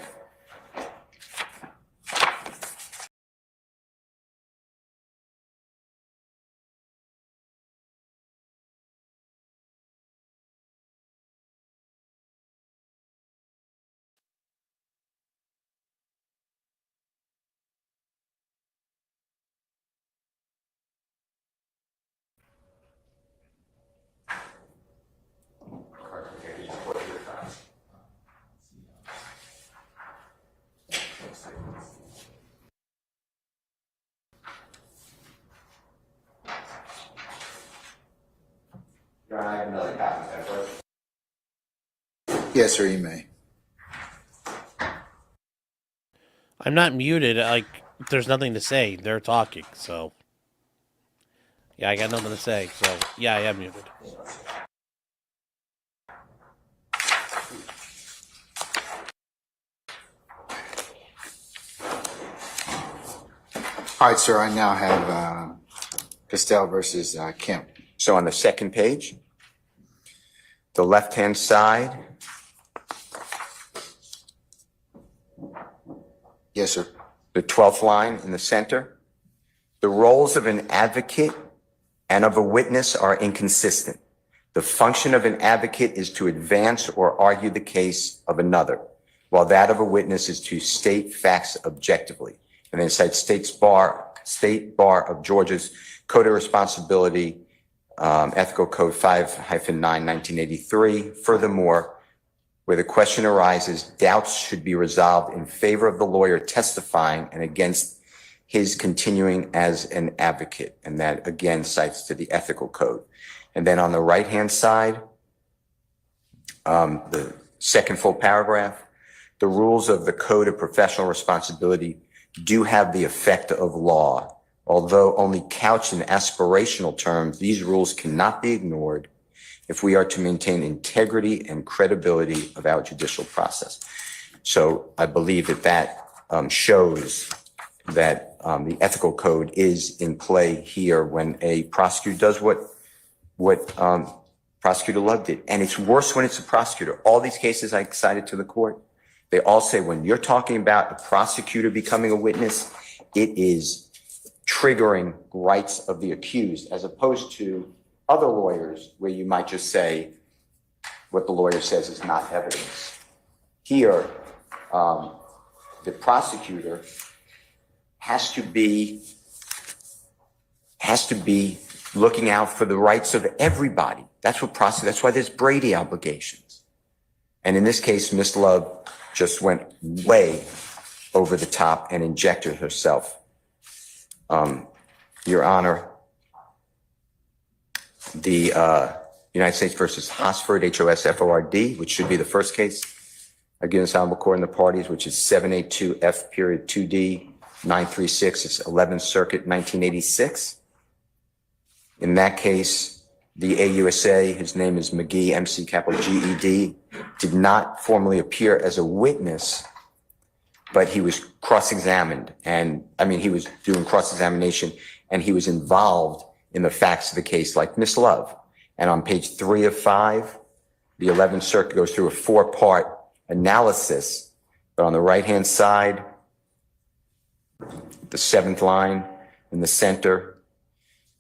Your Honor, I have another copy of that. yes, sir, you may. I'm not muted. Like, there's nothing to say. They're talking, so. Yeah, I got nothing to say, so. Yeah, I am muted. All right, sir, I now have Castell versus Kemp. So on the second page, the left-hand side, Yes, sir. the 12th line in the center, the roles of an advocate and of a witness are inconsistent. The function of an advocate is to advance or argue the case of another, while that of a witness is to state facts objectively. And then it cites State Bar of Georgia's Code of Responsibility, Ethical Code 5-9, 1983. Furthermore, where the question arises, doubts should be resolved in favor of the lawyer testifying and against his continuing as an advocate. And that again cites to the Ethical Code. And then on the right-hand side, the second full paragraph, the rules of the Code of Professional Responsibility do have the effect of law. Although only couched in aspirational terms, these rules cannot be ignored if we are to maintain integrity and credibility of our judicial process. So I believe that shows that the ethical code is in play here when a prosecutor does what Prosecutor Love did. And it's worse when it's a prosecutor. All these cases I cited to the court, they all say when you're talking about a prosecutor becoming a witness, it is triggering rights of the accused, as opposed to other lawyers where you might just say what the lawyer says is not evidence. Here, the prosecutor has to be looking out for the rights of everybody. That's why there's Brady obligations. And in this case, Ms. Love just went way over the top and injected herself. Your Honor, the United States versus Hosford, Hosford, which should be the first case against honorable court and the parties, which is 782F2D 936. It's 11th Circuit, 1986. In that case, the AUSA, his name is McGee, MC capital GED, did not formally appear as a witness, but he was cross-examined. And I mean, he was doing cross-examination and he was involved in the facts of the case like Ms. Love. And on page 3 of 5, the 11th Circuit goes through a 4-part analysis. But on the right-hand side, the 7th line in the center,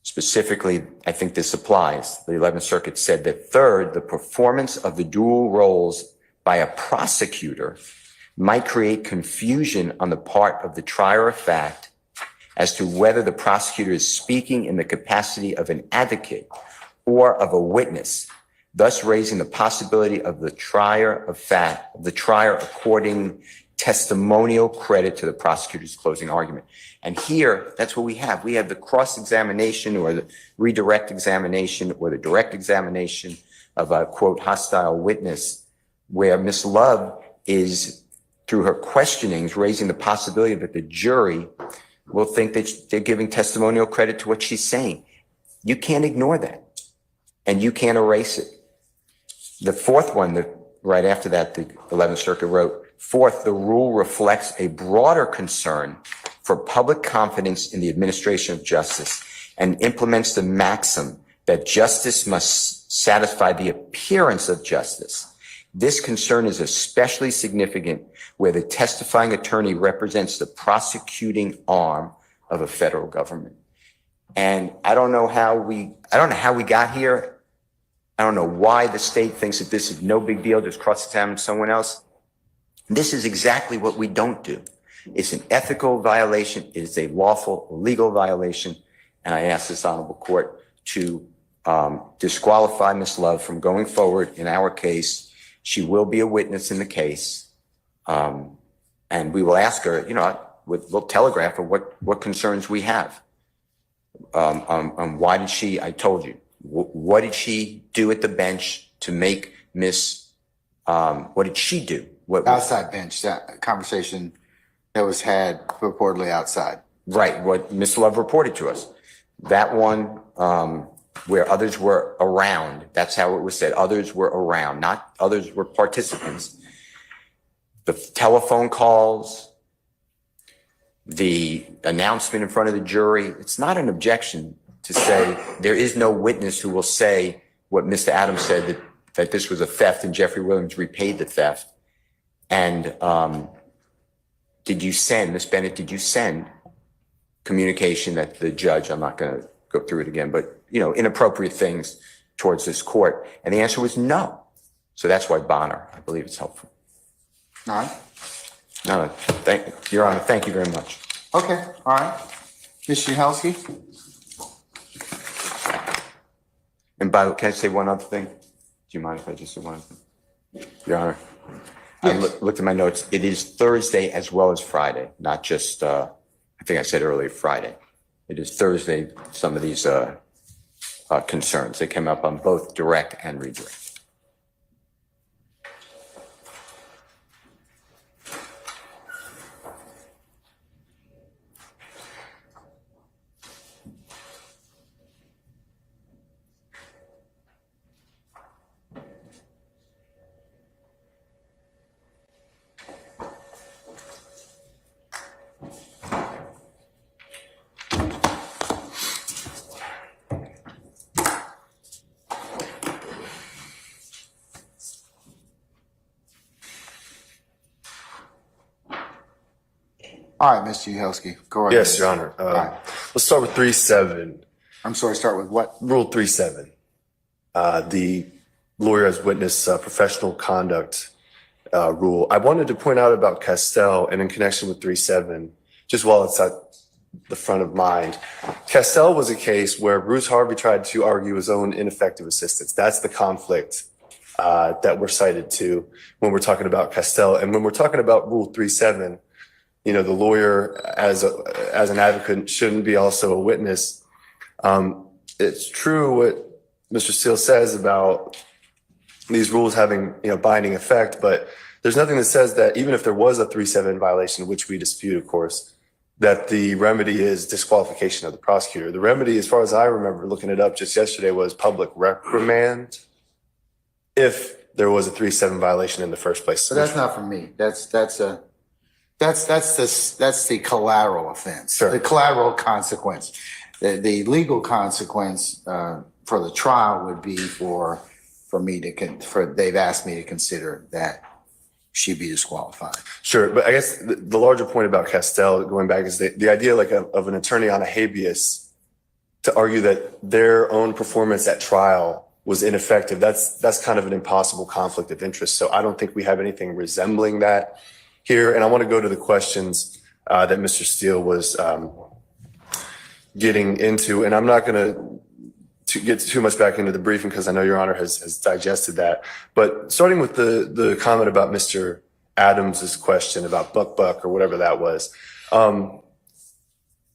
specifically, I think this applies. The 11th Circuit said that third, the performance of the dual roles by a prosecutor might create confusion on the part of the trier of fact as to whether the prosecutor is speaking in the capacity of an advocate or of a witness, thus raising the possibility of the trier according testimonial credit to the prosecutor's closing argument. And here, that's what we have. We have the cross-examination or the redirect examination or the direct examination of a, quote, hostile witness, where Ms. Love is, through her questionings, raising the possibility that the jury will think that they're giving testimonial credit to what she's saying. You can't ignore that, and you can't erase it. The fourth one, right after that, the 11th Circuit wrote, fourth, the rule reflects a broader concern for public confidence in the administration of justice and implements the maxim that justice must satisfy the appearance of justice. This concern is especially significant where the testifying attorney represents the prosecuting arm of a federal government. And I don't know how we got here. I don't know why the state thinks that this is no big deal, just cross-examine someone else. This is exactly what we don't do. It's an ethical violation. It is a lawful, legal violation. And I ask this honorable court to disqualify Ms. Love from going forward in our case. She will be a witness in the case. And we will ask her, we'll telegraph her what concerns we have. Why did she, I told you, what did she do at the bench to make what did she do? Outside bench, that conversation that was had purportedly outside. Right, what Ms. Love reported to us. That one, where others were around, that's how it was said. Others were around, not others were participants. The telephone calls, the announcement in front of the jury, it's not an objection to say there is no witness who will say what Mr. Adams said, that this was a theft and Jeffrey Williams repaid the theft. And did you send, Ms. Bennett, did you send communication that the judge, I'm not going to go through it again, but, inappropriate things towards this court? And the answer was no. So that's why Bonner, I believe it's helpful. All right. No, Your Honor, thank you very much. Okay, all right. Ms. Shehelski? And by the way, can I say one other thing? Do you mind if I just say one other thing? Your Honor, I looked at my notes. It is Thursday as well as Friday, not just, I think I said earlier Friday. It is Thursday, some of these concerns. They came up on both direct and redirect. All right, Mr. Shehelski, go ahead. Yes, Your Honor. right. Let's start with 3.7. I'm sorry, start with what? Rule 3.7. The lawyer as witness professional conduct rule. I wanted to point out about Castell and in connection with 3.7, just while it's at the front of mind. Castell was a case where Bruce Harvey tried to argue his own ineffective assistance. That's the conflict that we're cited to when we're talking about Castell. And when we're talking about Rule 3.7, the lawyer as an advocate shouldn't be also a witness. It's true what Mr. Steele says about these rules having, binding effect, but there's nothing that says that even if there was a 3.7 violation, which we dispute, of course, that the remedy is disqualification of the prosecutor. The remedy, as far as I remember looking it up just yesterday, was public reprimand if there was a 3.7 violation in the first place. So that's not from me. That's the collateral offense, Sure. The collateral consequence. The legal consequence for the trial would be for they've asked me to consider that she'd be disqualified. Sure, but I guess the larger point about Castell, going back, is the idea of an attorney on a habeas to argue that their own performance at trial was ineffective. That's kind of an impossible conflict of interest. So I don't think we have anything resembling that here. And I want to go to the questions that Mr. Steele was getting into, and I'm not going to to get too much back into the briefing because I know Your Honor has digested that. But starting with the comment about Mr. Adams's question about Buck or whatever that was.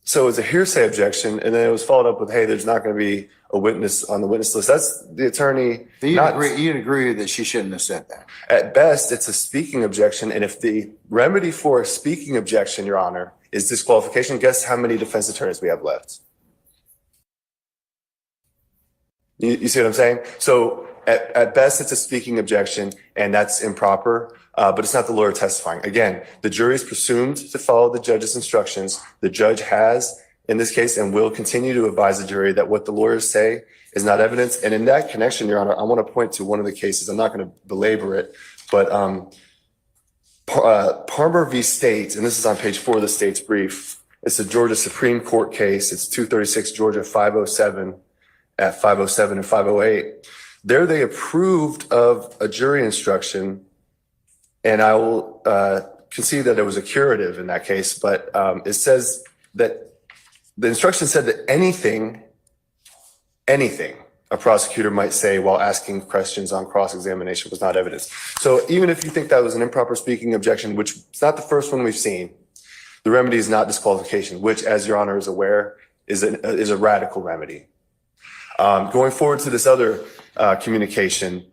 So it's a hearsay objection, and then it was followed up with, hey, there's not going to be a witness on the witness list. That's the attorney. You'd agree that she shouldn't have said that. At best, it's a speaking objection. And if the remedy for a speaking objection, Your Honor, is disqualification, guess how many defense attorneys we have left? You see what I'm saying? So at best, it's a speaking objection, and that's improper. But it's not the lawyer testifying. Again, the jury is presumed to follow the judge's instructions. The judge has, in this case, and will continue to advise the jury that what the lawyers say is not evidence. And in that connection, Your Honor, I want to point to one of the cases. I'm not going to belabor it, but Palmer v. State, and this is on page 4 of the state's brief. It's a Georgia Supreme Court case. It's 236 Georgia 507 at 507 and 508. There they approved of a jury instruction. And I will concede that it was a curative in that case, but it says that the instruction said that anything a prosecutor might say while asking questions on cross-examination was not evidence. So even if you think that was an improper speaking objection, which is not the first one we've seen, the remedy is not disqualification, which, as Your Honor is aware, is a radical remedy. Going forward to this other communication,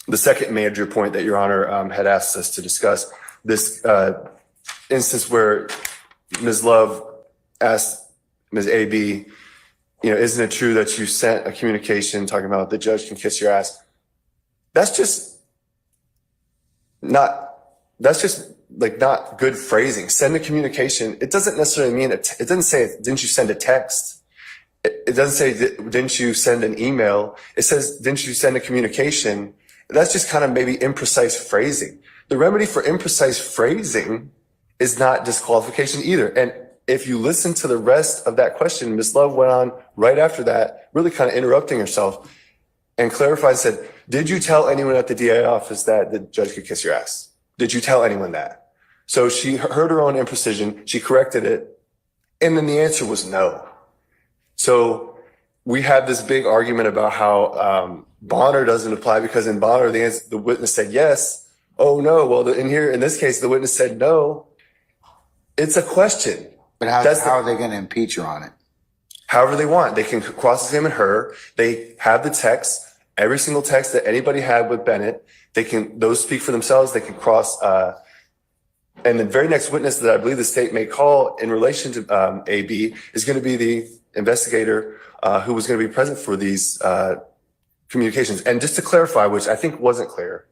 the second major point that Your Honor had asked us to discuss, this instance where Ms. Love asked Ms. A.B., isn't it true that you sent a communication talking about the judge can kiss your ass? That's just not good phrasing. Send a communication. It doesn't necessarily mean, it doesn't say, didn't you send a text? It doesn't say, didn't you send an email? It says, didn't you send a communication? That's just kind of maybe imprecise phrasing. The remedy for imprecise phrasing is not disqualification either. And if you listen to the rest of that question, Ms. Love went on right after that, really kind of interrupting herself and clarified, said, did you tell anyone at the DA office that the judge could kiss your ass? Did you tell anyone that? So she heard her own imprecision, she corrected it, and then the answer was no. So we had this big argument about how Bonner doesn't apply because in Bonner, the witness said yes. Oh, no. Well, in this case, the witness said no. It's a question. But how are they going to impeach her on it? However they want. They can cross-examine her. They have the text, every single text that anybody had with Bennett. Those speak for themselves. They can cross. And the very next witness that I believe the state may call in relation to AB is going to be the investigator who was going to be present for these communications. And just to clarify, which I think wasn't clear,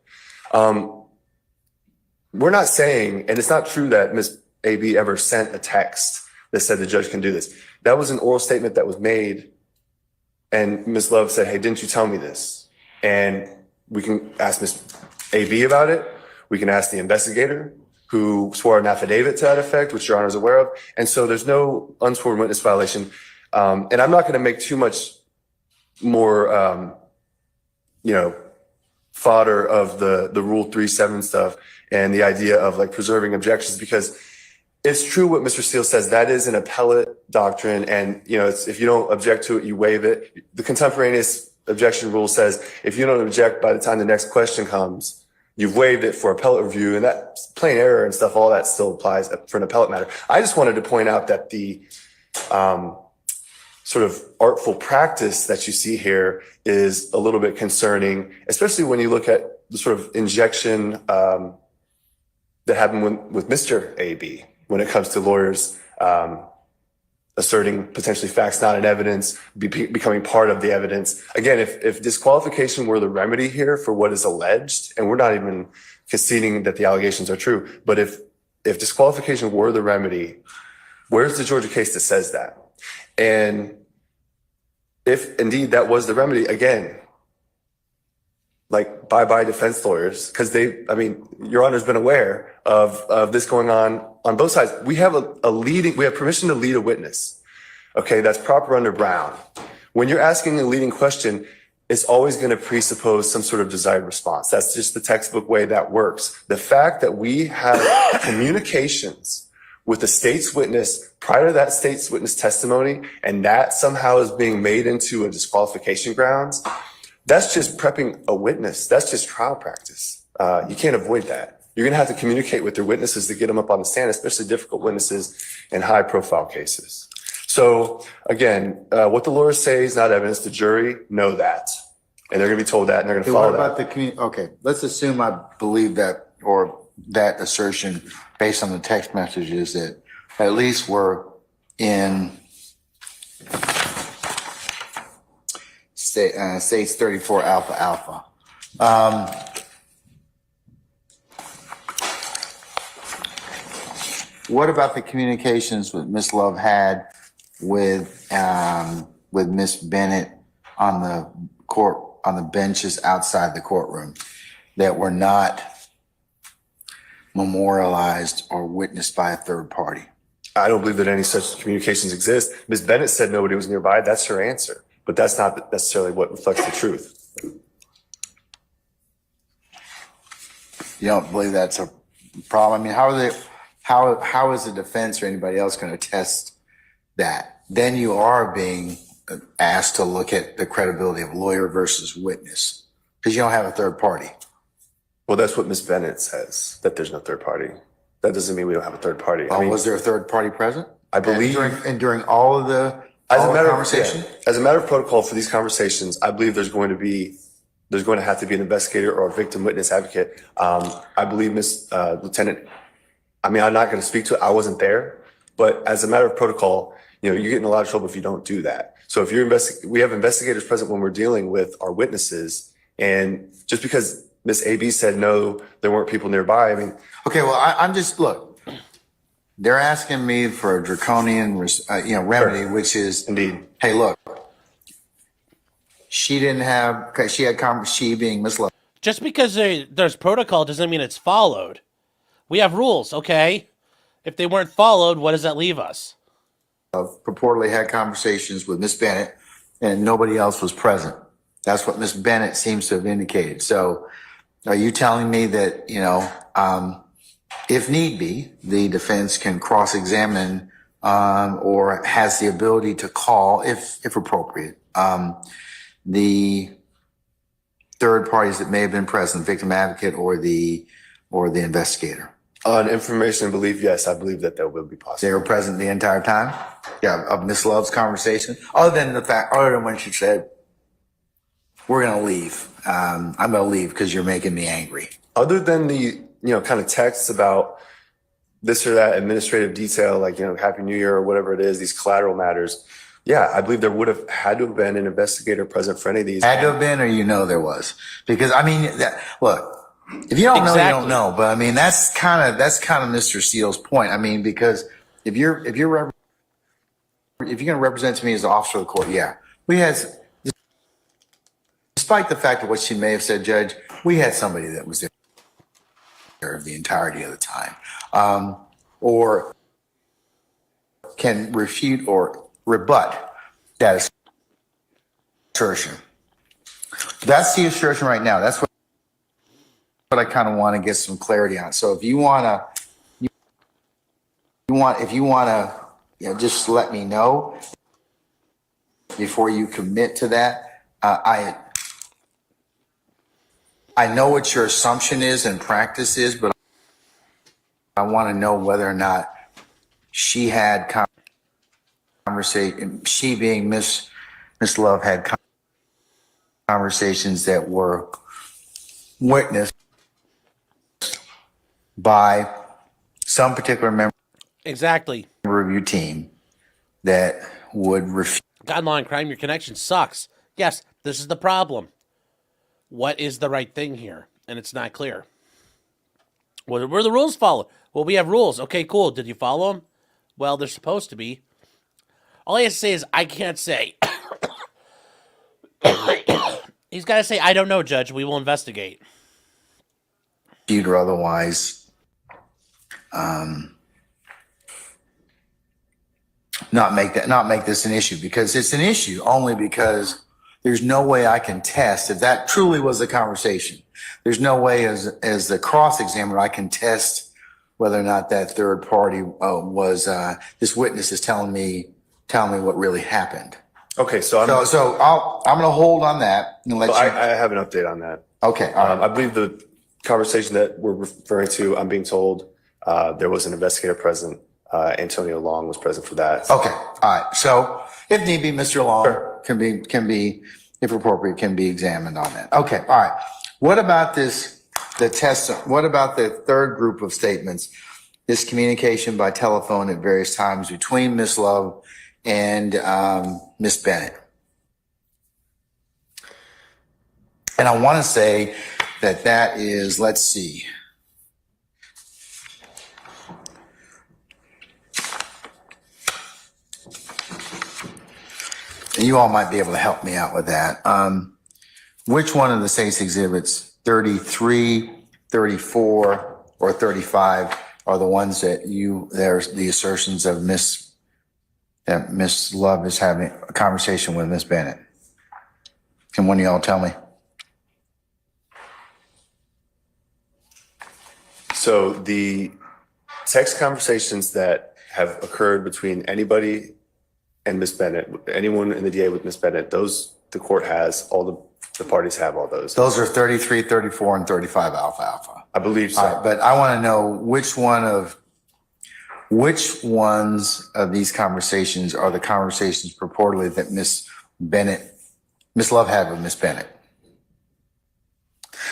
we're not saying, and it's not true that Ms. AB ever sent a text that said the judge can do this. That was an oral statement that was made, and Ms. Love said, hey, didn't you tell me this? And we can ask Ms. AB about it. We can ask the investigator who swore an affidavit to that effect, which Your Honor is aware of. And so there's no unsworn witness violation. And I'm not going to make too much more, fodder of the Rule 3.7 stuff and the idea of like preserving objections, because it's true what Mr. Steele says. That is an appellate doctrine. And, if you don't object to it, you waive it. The contemporaneous objection rule says if you don't object by the time the next question comes, you've waived it for appellate review. And that plain error and stuff, all that still applies for an appellate matter. I just wanted to point out that the sort of artful practice that you see here is a little bit concerning, especially when you look at the sort of injection that happened with Mr. AB when it comes to lawyers asserting potentially facts not in evidence, becoming part of the evidence. Again, if disqualification were the remedy here for what is alleged, and we're not even conceding that the allegations are true, but if disqualification were the remedy, where's the Georgia case that says that? And if indeed that was the remedy, again, like bye-bye defense lawyers, because Your Honor's been aware of this going on both sides. We have we have permission to lead a witness. Okay, that's proper under Brown. When you're asking a leading question, it's always going to presuppose some sort of desired response. That's just the textbook way that works. The fact that we have communications with the state's witness prior to that state's witness testimony, and that somehow is being made into a disqualification grounds, that's just prepping a witness. That's just trial practice. You can't avoid that. You're going to have to communicate with your witnesses to get them up on the stand, especially difficult witnesses in high profile cases. So again, what the lawyers say is not evidence. The jury know that, and they're going to be told that, and they're going to follow What about that. the okay, let's assume I believe that, or that assertion based on the text messages that at least were in states 34 alpha alpha. What about the communications that Miss Love had with Miss Bennett on the court, on the benches outside the courtroom, that were not memorialized or witnessed by a third party? I don't believe that any such communications exist. Ms. Bennett said nobody was nearby. That's her answer, but that's not necessarily what reflects the truth. You don't believe that's a problem? I mean, how is the defense or anybody else going to test that? Then you are being asked to look at the credibility of lawyer versus witness, because you don't have a third party. Well, that's what Ms. Bennett says, that there's no third party. That doesn't mean we don't have a third party. Oh, was there a third party present? I believe during all of the conversation? As a matter of protocol for these conversations, I believe there's going to have to be an investigator or a victim witness advocate. I believe Ms. Lieutenant, I mean, I'm not going to speak to it. I wasn't there, but as a matter of protocol, you know, you get in a lot of trouble if you don't do that. So if we have investigators present when we're dealing with our witnesses, and just because Ms. AB said no, there weren't people nearby. I mean, Okay, well, I'm just, look, they're asking me for a draconian, remedy, Sure. which is, indeed. hey, look, she being Miss Love. Just because there's protocol doesn't mean it's followed. We have rules, okay? If they weren't followed, what does that leave us? Purportedly had conversations with Miss Bennett and nobody else was present. That's what Miss Bennett seems to have indicated. So are you telling me that, if need be, the defense can cross-examine or has the ability to call, if appropriate, the third parties that may have been present, victim advocate or the investigator? On information and belief, yes, I believe that will be possible. They were present the entire time? Yeah, of Miss Love's conversation? Other than when she said, we're going to leave. I'm going to leave because you're making me angry. Other than the, kind of texts about this or that administrative detail, like, Happy New Year or whatever it is, these collateral matters. Yeah, I believe there would have had to have been an investigator present for any of these. Had to have been, or there was? Because look, if you don't know, you don't know. But I mean, that's kind of Mr. Steele's point. I mean, because if you're going to represent to me as the officer of the court, yeah, we had, despite the fact of what she may have said, Judge, we had somebody that was there the entirety of the time, or can refute or rebut that assertion. That's the assertion right now. That's what I kind of want to get some clarity on. So if you want to, just let me know before you commit to that. I know what your assumption is and practice is, but I want to know whether or not she had conversation. She being Miss Love had conversations that were witnessed by some particular member Exactly. of your team that would refuse. Guideline crime, your connection sucks. Yes, this is the problem. What is the right thing here? And it's not clear. Were the rules followed? Well, we have rules. Okay, cool. Did you follow them? Well, they're supposed to be. All he has to say is, I can't say. He's got to say, I don't know, Judge. We will investigate. Or otherwise, not make this an issue, because it's an issue only because there's no way I can test if that truly was the conversation. There's no way as the cross examiner I can test whether or not that third party was this witness is telling me what really happened. Okay, so I'm going to hold on that and let I you. have an update on that. Okay, all right. I believe the conversation that we're referring to, I'm being told there was an investigator present. Antonio Long was present for that. Okay, all right. So if need be, Mr. Long Sure. can be, if appropriate, can be examined on that. Okay, all right. What about what about the third group of statements? This communication by telephone at various times between Ms. Love and Ms. Bennett. And I want to say that is, let's see. And you all might be able to help me out with that. Which one of the state's exhibits, 33, 34, or 35, are the ones that there's the assertions of that Miss Love is having a conversation with Miss Bennett? Can one of y'all tell me? So the text conversations that have occurred between anybody and Miss Bennett, anyone in the DA with Miss Bennett, those the court has, all the parties have all those. Those are 33, 34, and 35 alpha. I believe so. All right, but I want to know which ones of these conversations are the conversations purportedly that Miss Love had with Miss Bennett.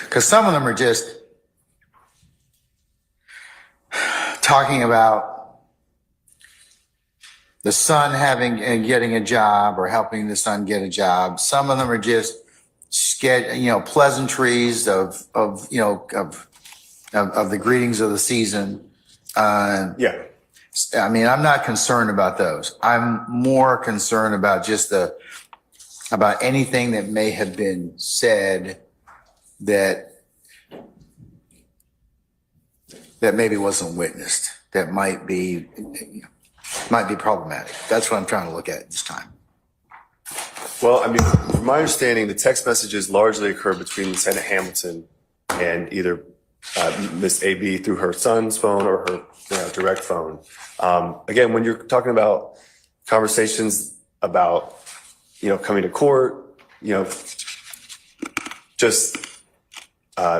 Because some of them are just talking about the son having and getting a job or helping the son get a job. Some of them are just pleasantries of the greetings of the season. Yeah. I mean, I'm not concerned about those. I'm more concerned about about anything that may have been said that maybe wasn't witnessed, that might be problematic. That's what I'm trying to look at this time. Well, I mean, from my understanding, the text messages largely occur between Lieutenant Hamilton and either Miss AB through her son's phone or her direct phone. Again, when you're talking about conversations about, coming to court, just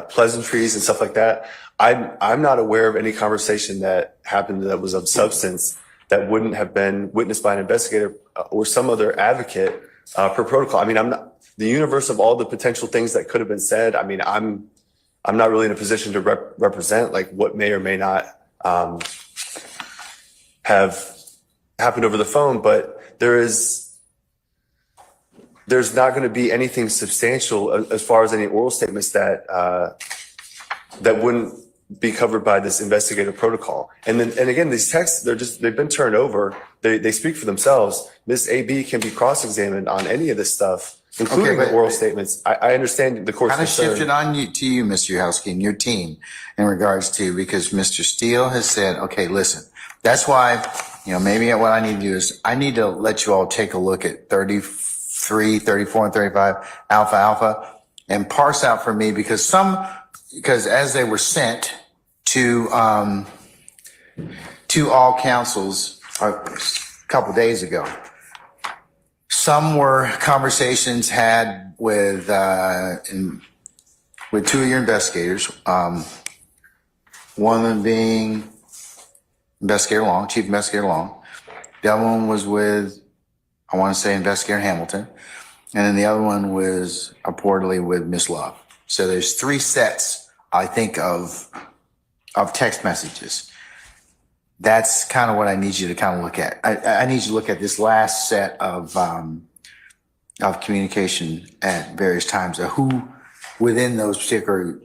pleasantries and stuff like that, I'm not aware of any conversation that happened that was of substance that wouldn't have been witnessed by an investigator or some other advocate per protocol. I mean, I'm not the universe of all the potential things that could have been said. I mean, I'm not really in a position to represent like what may or may not have happened over the phone, but there's not going to be anything substantial as far as any oral statements that wouldn't be covered by this investigative protocol. And again, these texts, they've been turned over. They speak for themselves. Ms. AB can be cross-examined on any of this stuff, including the oral statements. I understand the court's Kind of concern. shifted on to you, Mr. Yahowski, and your team in regards to, because Mr. Steele has said, okay, listen, that's why, maybe what I need to do is I need to let you all take a look at 33, 34, and 35 alpha and parse out for me, because as they were sent to all councils a couple days ago, some were conversations had with two of your investigators. One of them being Investigator Long, Chief Investigator Long. The other one was with, I want to say, Investigator Hamilton. And then the other one was reportedly with Miss Love. So there's 3 sets, I think, of text messages. That's kind of what I need you to kind of look at. I need you to look at this last set of communication at various times of who within those particular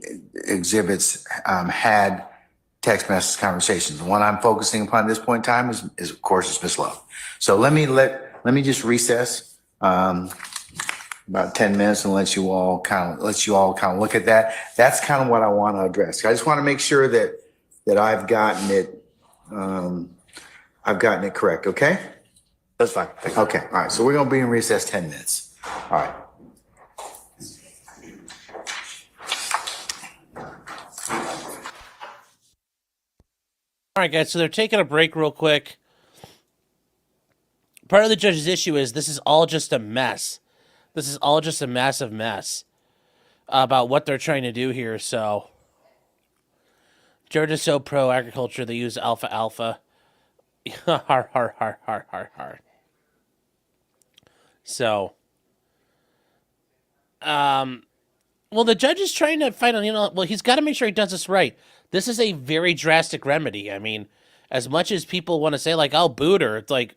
exhibits had text message conversations. The one I'm focusing upon at this point in time is of course Miss Love. So let me just recess about 10 minutes and let you all kind of look at that. That's kind of what I want to address. I just want to make sure that I've gotten it correct. Okay. That's fine. Thank you. Okay. All right. So we're going to be in recess 10 minutes. All right. All right, guys, so they're taking a break real quick. Part of the judge's issue is this is all just a mess. This is all just a massive mess about what they're trying to do here. So, Georgia's so pro-agriculture, they use alfalfa. Har, har, har, har, har, har. So, well, the judge is trying to find, well, he's got to make sure he does this right. This is a very drastic remedy. I mean, as much as people want to say, like, oh, boot her, it's like,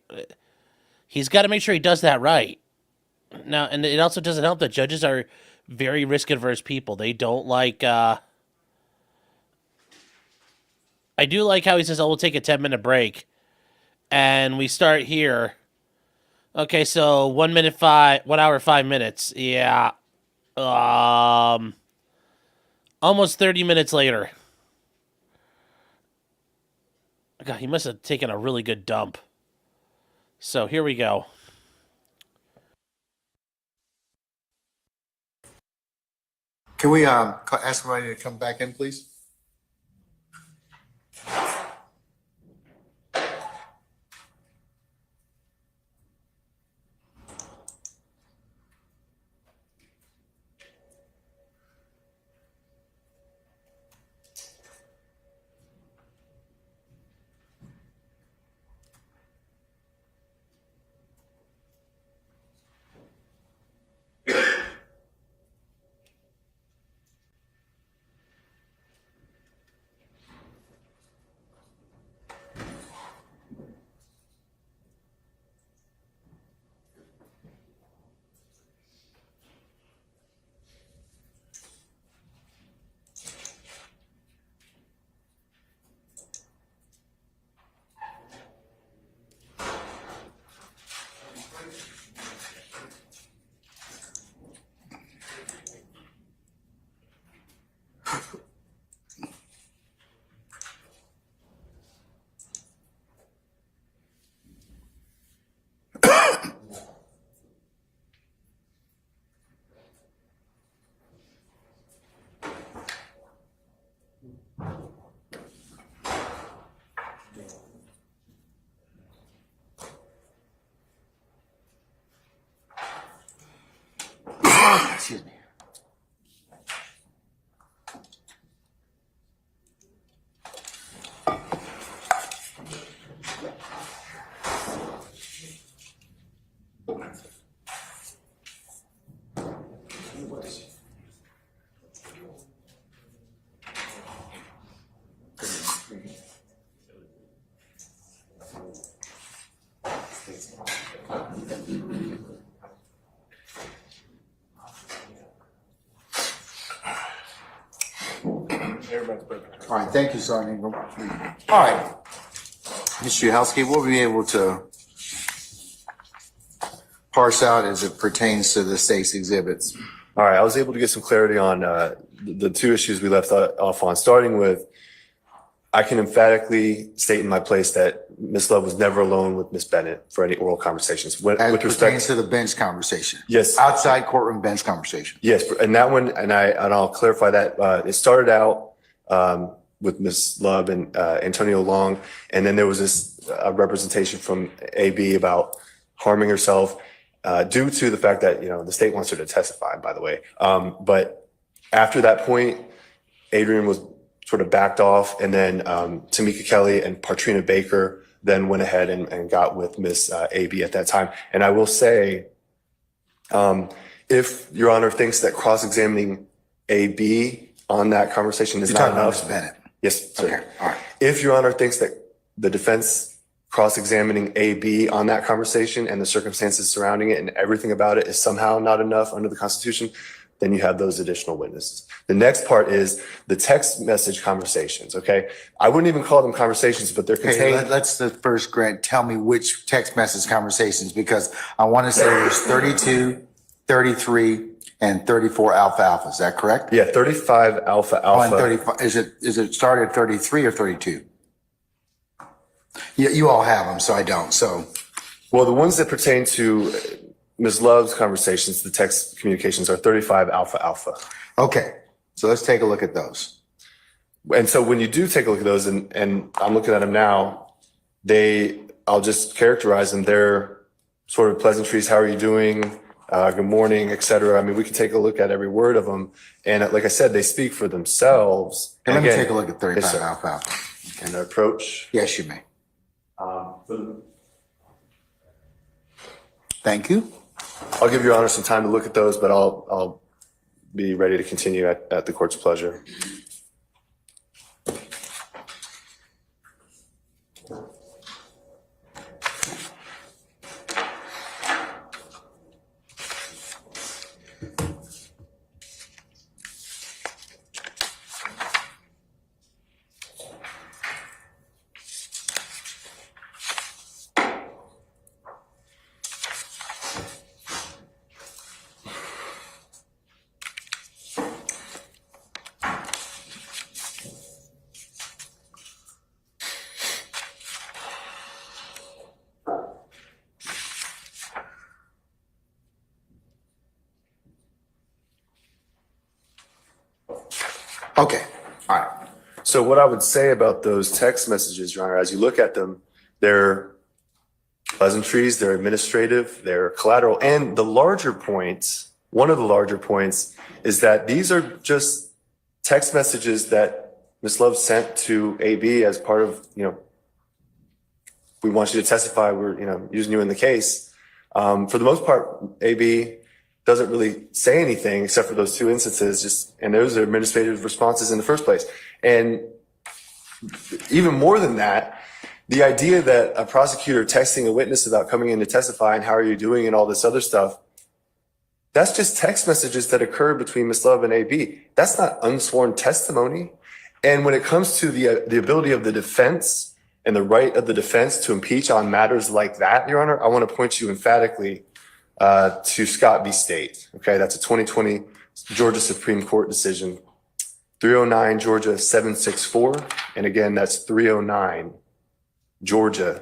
he's got to make sure he does that right. Now, and it also doesn't help that judges are very risk-averse people. They don't like, I do like how he says, oh, we'll take a 10-minute break. And we start here. Okay, so 1 hour, 5 minutes. Yeah. Almost 30 minutes later. God, he must have taken a really good dump. So here we go. Can we ask somebody to come back in, please? Excuse me. All right, thank you, Sergeant Ingram. All right, Mr. Uhelski, we'll be able to parse out as it pertains to the state's exhibits. All right, I was able to get some clarity on the two issues we left off on, starting with, I can emphatically state in my place that Ms. Love was never alone with Ms. Bennett for any oral conversations. With Pertains respect to the bench conversation. Yes. Outside courtroom bench conversation. Yes, and that one, and I'll clarify that, it started out with Ms. Love and Antonio Long, and then there was this representation from AB about harming herself due to the fact that, the state wants her to testify, by the way. But after that point, Adrian was sort of backed off, and then Tamika Kelly and Partrina Baker then went ahead and got with Miss AB at that time. And I will say, if Your Honor thinks that cross-examining AB on that conversation is not enough. Ms. Bennett. Yes, sir. Okay, all right. If Your Honor thinks that the defense cross-examining AB on that conversation and the circumstances surrounding it and everything about it is somehow not enough under the Constitution, then you have those additional witnesses. The next part is the text message conversations, okay? I wouldn't even call them conversations, but they're contained. Okay, let's the first, Grant, tell me which text message conversations, because I want to say there's 32, 33, and 34 alpha. Is that correct? Yeah, 35 alpha. Oh, and 35. Is it started at 33 or 32? Yeah, you all have them, so I don't. So, well, the ones that pertain to Ms. Love's conversations, the text communications, are 35 alpha. okay, so let's take a look at those. And so when you do take a look at those, and I'm looking at them now, I'll just characterize them. They're sort of pleasantries. How are you doing? Good morning, etc. I mean, we can take a look at every word of them. And like I said, they speak for themselves. Hey, let And me again, take a look at 35 yes, sir. alfalfa. And the approach. Yes, you may. Thank you. I'll give Your Honor some time to look at those, but I'll be ready to continue at the court's pleasure. Okay. All right. So what I would say about those text messages, Your Honor, as you look at them, they're pleasantries, they're administrative, they're collateral. And the larger point, one of the larger points, is that these are just text messages that Ms. Love sent to AB as part of, we want you to testify, we're, using you in the case. For the most part, AB doesn't really say anything except for those two instances, and those are administrative responses in the first place. And even more than that, the idea that a prosecutor texting a witness about coming in to testify and how are you doing and all this other stuff, that's just text messages that occurred between Ms. Love and AB. That's not unsworn testimony. And when it comes to the ability of the defense and the right of the defense to impeach on matters like that, Your Honor, I want to point you emphatically to Scott v. State. Okay, that's a 2020 Georgia Supreme Court decision, 309 Georgia 764, and again that's 309 Georgia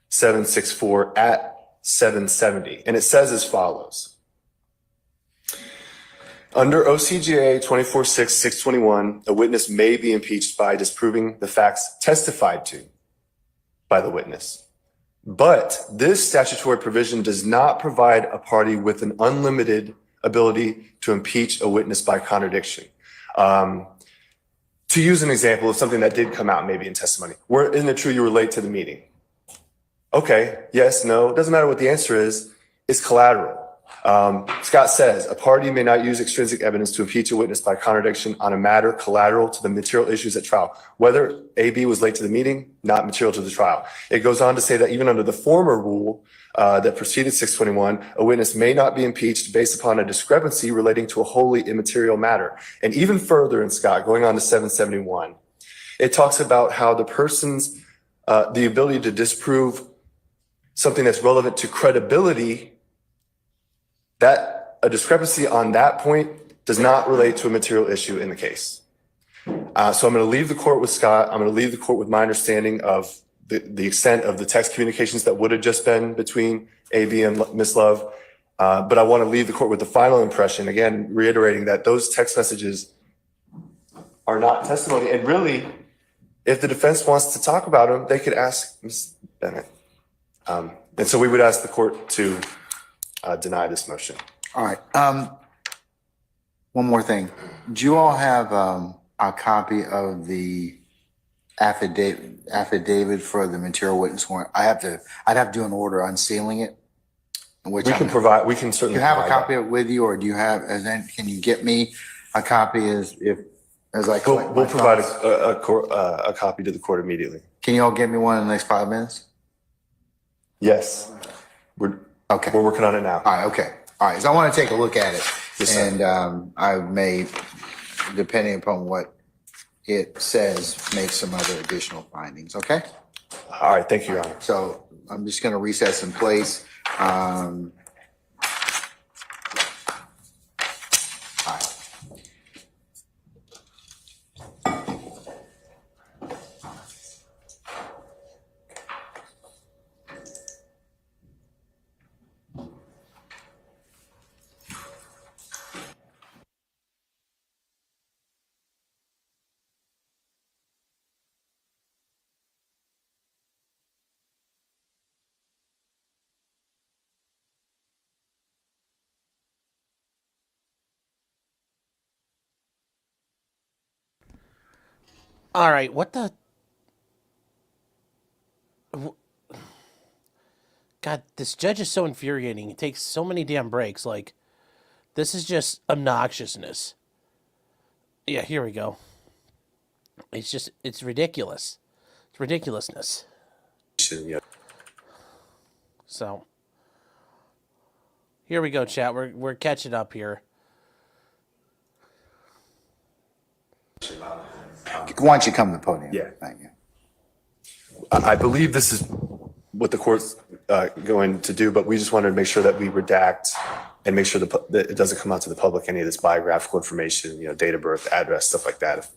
764 at 770, and it says as follows: under OCGA 24-6-621, a witness may be impeached by disproving the facts testified to by the witness. But this statutory provision does not provide a party with an unlimited ability to impeach a witness by contradiction. To use an example of something that did come out maybe in testimony, isn't it true you were late to the meeting? Okay, yes, no, doesn't matter what the answer is, it's collateral. Scott says a party may not use extrinsic evidence to impeach a witness by contradiction on a matter collateral to the material issues at trial. Whether AB was late to the meeting, not material to the trial. It goes on to say that even under the former rule that preceded 621, a witness may not be impeached based upon a discrepancy relating to a wholly immaterial matter. And even further in Scott, going on to 771, it talks about how the person's the ability to disprove something that's relevant to credibility, that a discrepancy on that point does not relate to a material issue in the case. So I'm going to leave the court with Scott. I'm going to leave the court with my understanding of the extent of the text communications that would have just been between AB and Ms. Love. But I want to leave the court with the final impression, again, reiterating that those text messages are not testimony. And really, if the defense wants to talk about them, they could ask Ms. Bennett. And so we would ask the court to deny this motion. All right. One more thing. Do you all have a copy of the affidavit for the material witness warrant? I'd have to do an order unsealing it. We can certainly. Do you have a provide copy of it with you, or do you have? And then can you get me a copy as I collect? We'll my provide thoughts? a copy to the court immediately. Can you all get me one in the next 5 minutes? Yes. We're working on it now. All right. Okay. All right. So I want to take a look at it, Yes, sir. and I may, depending upon what it says, make some other additional findings. Okay. All right. Thank you, Your Honor. So I'm just going to recess in place. All right. All right, what the? God, this judge is so infuriating. He takes so many damn breaks. Like, this is just obnoxiousness. Yeah, here we go. It's ridiculous. It's ridiculousness. Yeah. So, here we go, chat. We're catching up here. Why don't you come to the podium? Yeah. Thank you. I believe this is what the court's going to do, but we just wanted to make sure that we redact and make sure that it doesn't come out to the public, any of this biographical information, date of birth, address, stuff like that,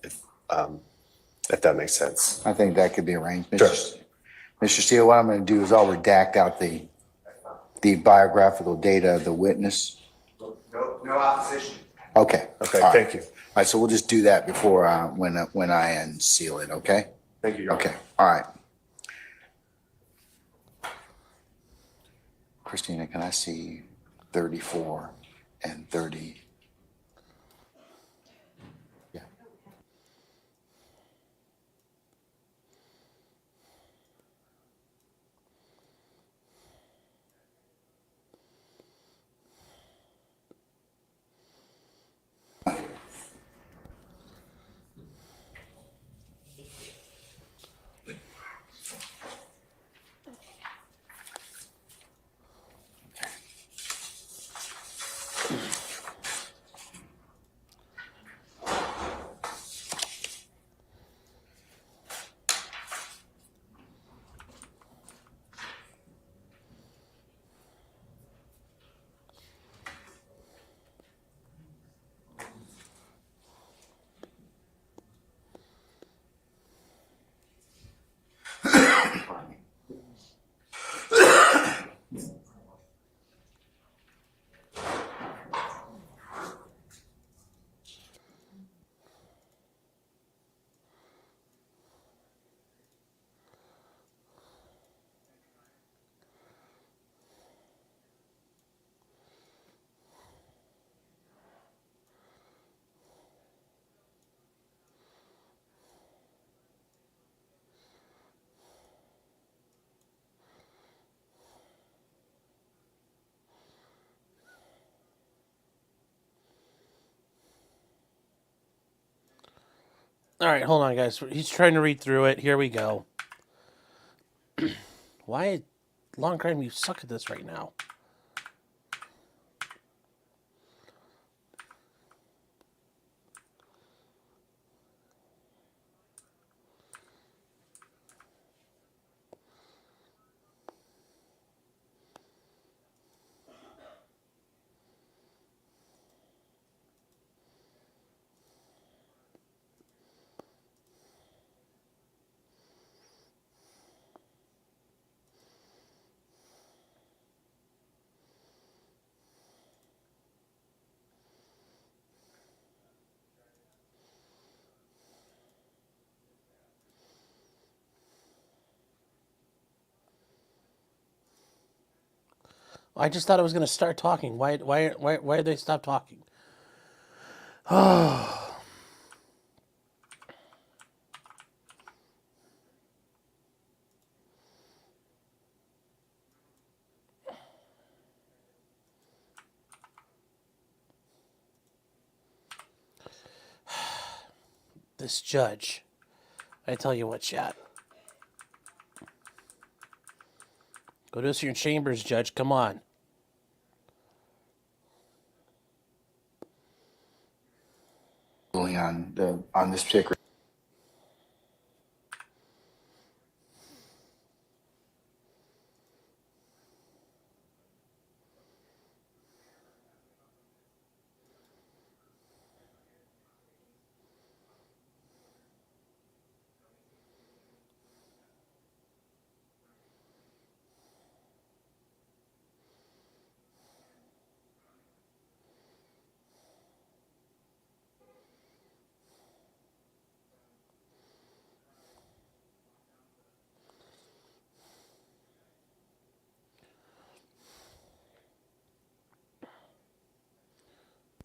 if that makes sense. I think that could be arranged. Sure. Mr. Steele, what I'm going to do is I'll redact out the biographical data of the witness. No opposition. Okay. Okay, All right. thank you. All right, so we'll just do that before, when I unseal it, okay? Thank you, Your Honor. Okay, all right. Christina, can I see 34 and 30? Yeah. All right, hold on, guys. He's trying to read through it. Here we go. Why, Long Crime, you suck at this right now. I just thought I was going to start talking. Why did they stop talking? This judge. I tell you what, chat. Go to your chambers, Judge. Come on. On this particular.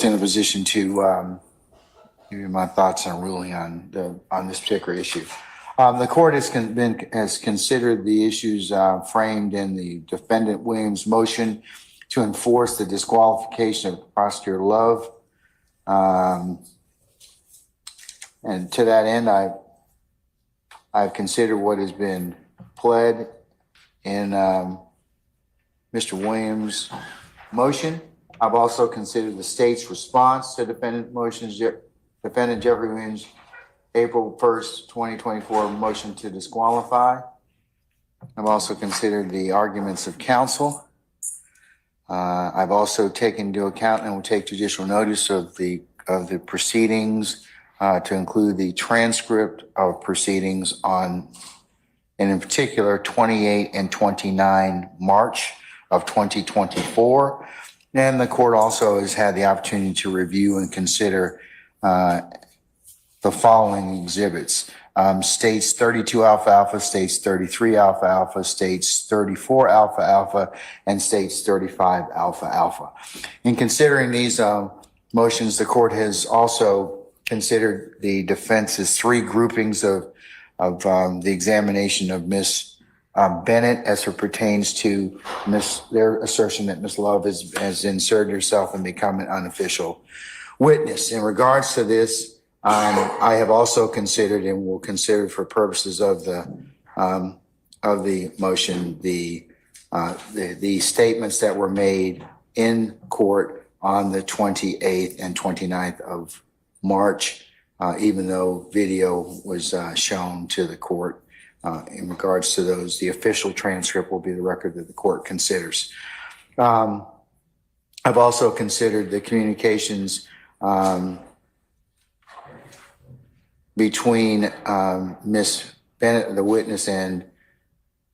In a position to give you my thoughts on ruling on this particular issue. The court has considered the issues framed in the defendant Williams' motion to enforce the disqualification of Prosecutor Love. And to that end, I've considered what has been pled in Mr. Williams' motion. I've also considered the state's response to defendant Jeffery Williams' April 1st, 2024 motion to disqualify. I've also considered the arguments of counsel. I've also taken into account and will take judicial notice of the proceedings to include the transcript of proceedings on, and in particular, 28 and 29 March of 2024. And the court also has had the opportunity to review and consider the following exhibits. States 32 alpha alpha, states 33 alpha alpha, states 34 alpha alpha, and states 35 alpha alpha. In considering these motions, the court has also considered the defense's three groupings of the examination of Ms. Bennett as it pertains to their assertion that Ms. Love has inserted herself and become an unofficial witness. In regards to this, I have also considered and will consider for purposes of the motion the statements that were made in court on the 28th and 29th of March, even though video was shown to the court. In regards to those, the official transcript will be the record that the court considers. I've also considered the communications between Ms. Bennett, the witness, and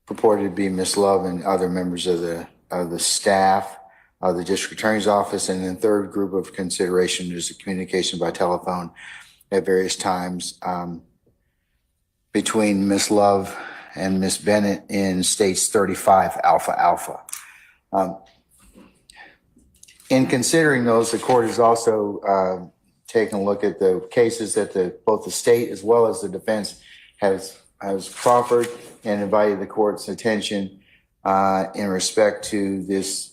purported to be Ms. Love and other members of the staff of the district attorney's office. And then third group of consideration is the communication by telephone at various times between Ms. Love and Ms. Bennett in states 35 alpha alpha. In considering those, the court has also taken a look at the cases that both the state as well as the defense has proffered and invited the court's attention in respect to this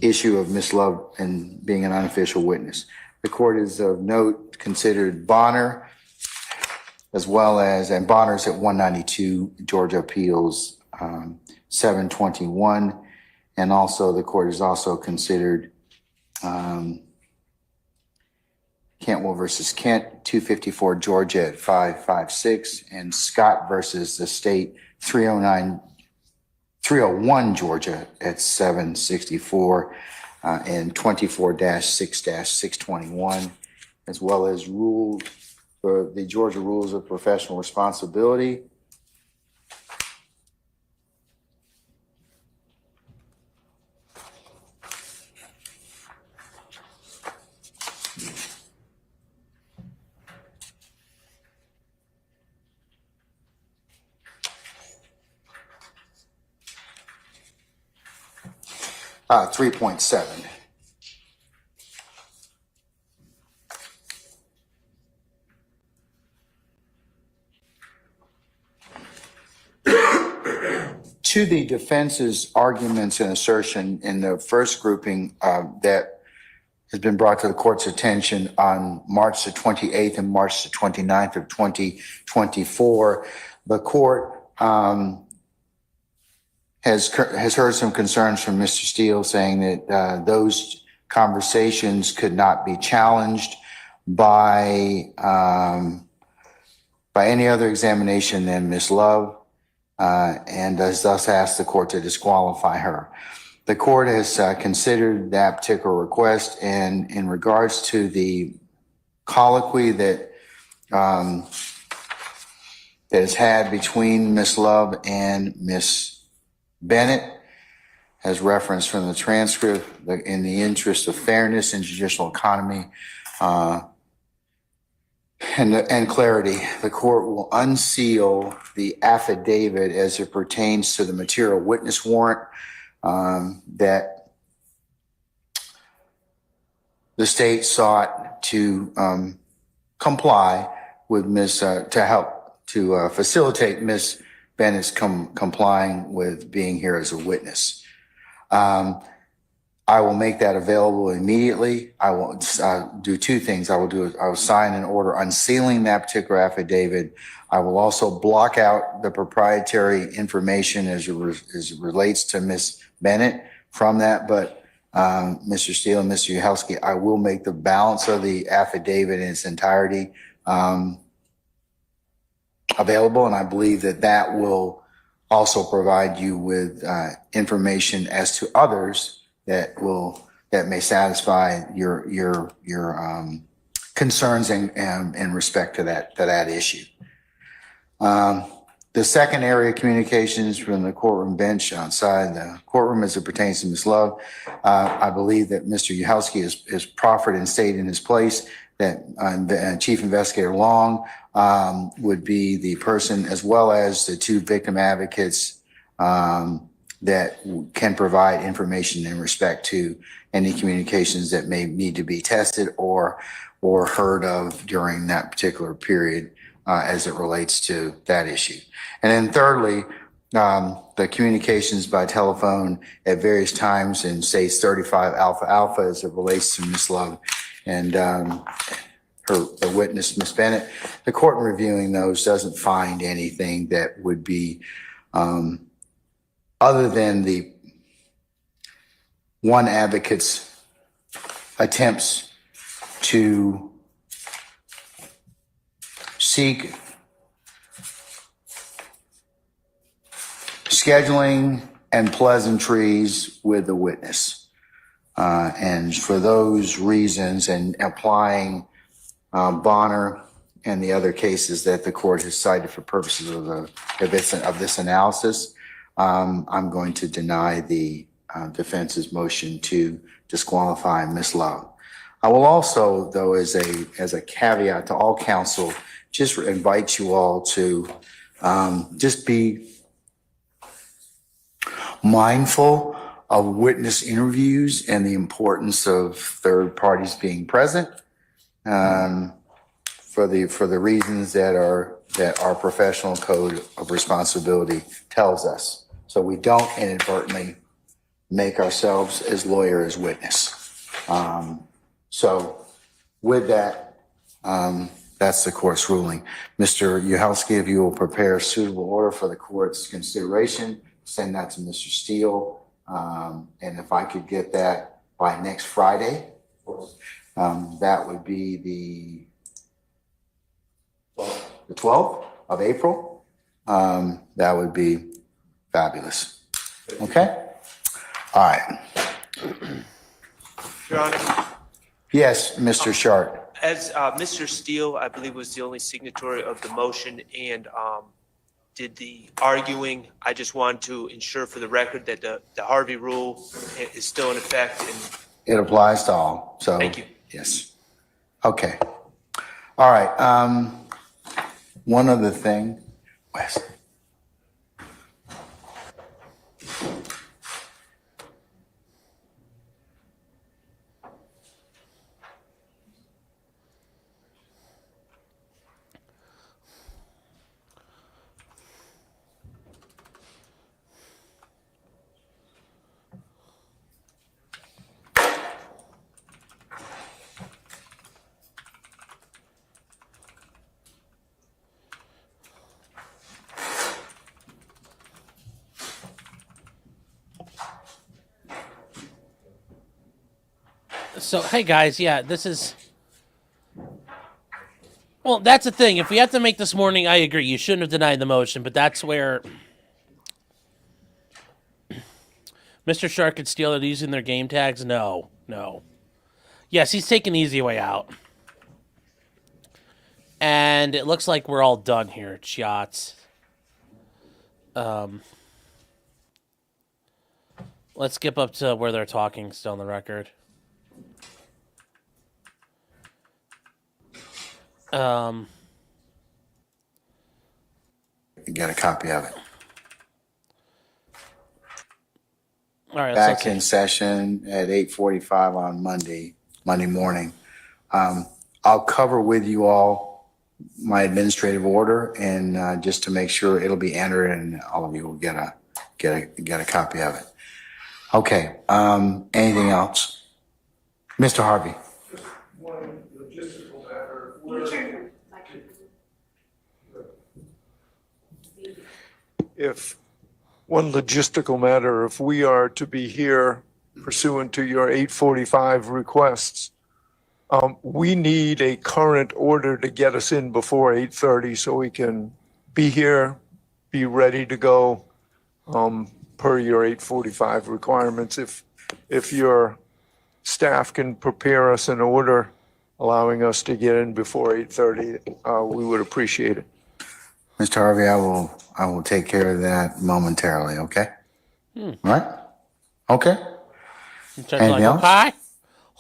issue of Ms. Love and being an unofficial witness. The court is of note considered Bonner, as well as, and Bonner's at 192 Georgia Appeals 721. And also the court has also considered Cantwell versus Kent, 254 Georgia at 556, and Scott versus the state 301 Georgia at 764 and 24-6-621, as well as rules for the Georgia Rules of Professional Responsibility. Uh, 3.7. To the defense's arguments and assertion in the first grouping that has been brought to the court's attention on March the 28th and March the 29th of 2024, the court has heard some concerns from Mr. Steele saying that those conversations could not be challenged by any other examination than Ms. Love, and has thus asked the court to disqualify her. The court has considered that particular request, and in regards to the colloquy that is had between Ms. Love and Ms. Bennett, as referenced from the transcript, in the interest of fairness and judicial economy and clarity, the court will unseal the affidavit as it pertains to the material witness warrant that the state sought to comply with to help to facilitate Miss Bennett's complying with being here as a witness. I will make that available immediately. I will do two things. I will sign an order unsealing that particular affidavit. I will also block out the proprietary information as it relates to Miss Bennett from that. But Mr. Steele and Mr. Uhelski, I will make the balance of the affidavit in its entirety available, and I believe that will also provide you with information as to others that may satisfy your concerns in respect to that issue. The second area of communications from the courtroom bench outside the courtroom as it pertains to Ms. Love. I believe that Mr. Uhelski is proffered and stayed in his place, that Chief Investigator Long would be the person, as well as the two victim advocates that can provide information in respect to any communications that may need to be tested or heard of during that particular period as it relates to that issue. And then thirdly, the communications by telephone at various times in states 35 Alpha Alpha as it relates to Ms. Love and her witness, Ms. Bennett. The court in reviewing those doesn't find anything that would be other than the one advocate's attempts to seek scheduling and pleasantries with the witness. And for those reasons, and applying Bonner and the other cases that the court has cited for purposes of this analysis, I'm going to deny the defense's motion to disqualify Ms. Love. I will also, though, as a caveat to all counsel, just invite you all to just be mindful of witness interviews and the importance of third parties being present for the reasons that our professional code of responsibility tells us. So we don't inadvertently make ourselves as lawyer as witness. So with that, that's the court's ruling. Mr. Uhelski, if you will prepare a suitable order for the court's consideration, send that to Mr. Steele. And if I could get that by next Friday, that would be the 12th of April. That would be fabulous. Okay? All right. Your Honor, Yes, Mr. Sharp. as Mr. Steele, I believe, was the only signatory of the motion and did the arguing, I just want to ensure for the record that the Harvey rule is still in effect. And It applies to all, so. Thank you. Yes. Okay. All right. One other thing, Wes. So, hey guys, yeah, this is... Well, that's the thing. If we have to make this morning, I agree. You shouldn't have denied the motion, but that's where... Mr. Shark and Steele are using their game tags? No. Yes, he's taking the easy way out. And it looks like we're all done here, shots. Let's skip up to where they're talking still on the record. You get a copy of it. All right, Back in session at 8:45 on Monday. Monday morning. I'll cover with you all my administrative order, and just to make sure it'll be entered, and all of you will get a copy of it. Okay. Anything else, Mr. Harvey? If one logistical matter, if we are to be here pursuant to your 8:45 requests, we need a current order to get us in before 8:30 so we can be here, be ready to go, per your 8:45 requirements. If your staff can prepare us an order allowing us to get in before 8:30, we would appreciate it. Mr. Harvey, I will take care of that momentarily, okay? All right? Okay? Anything else?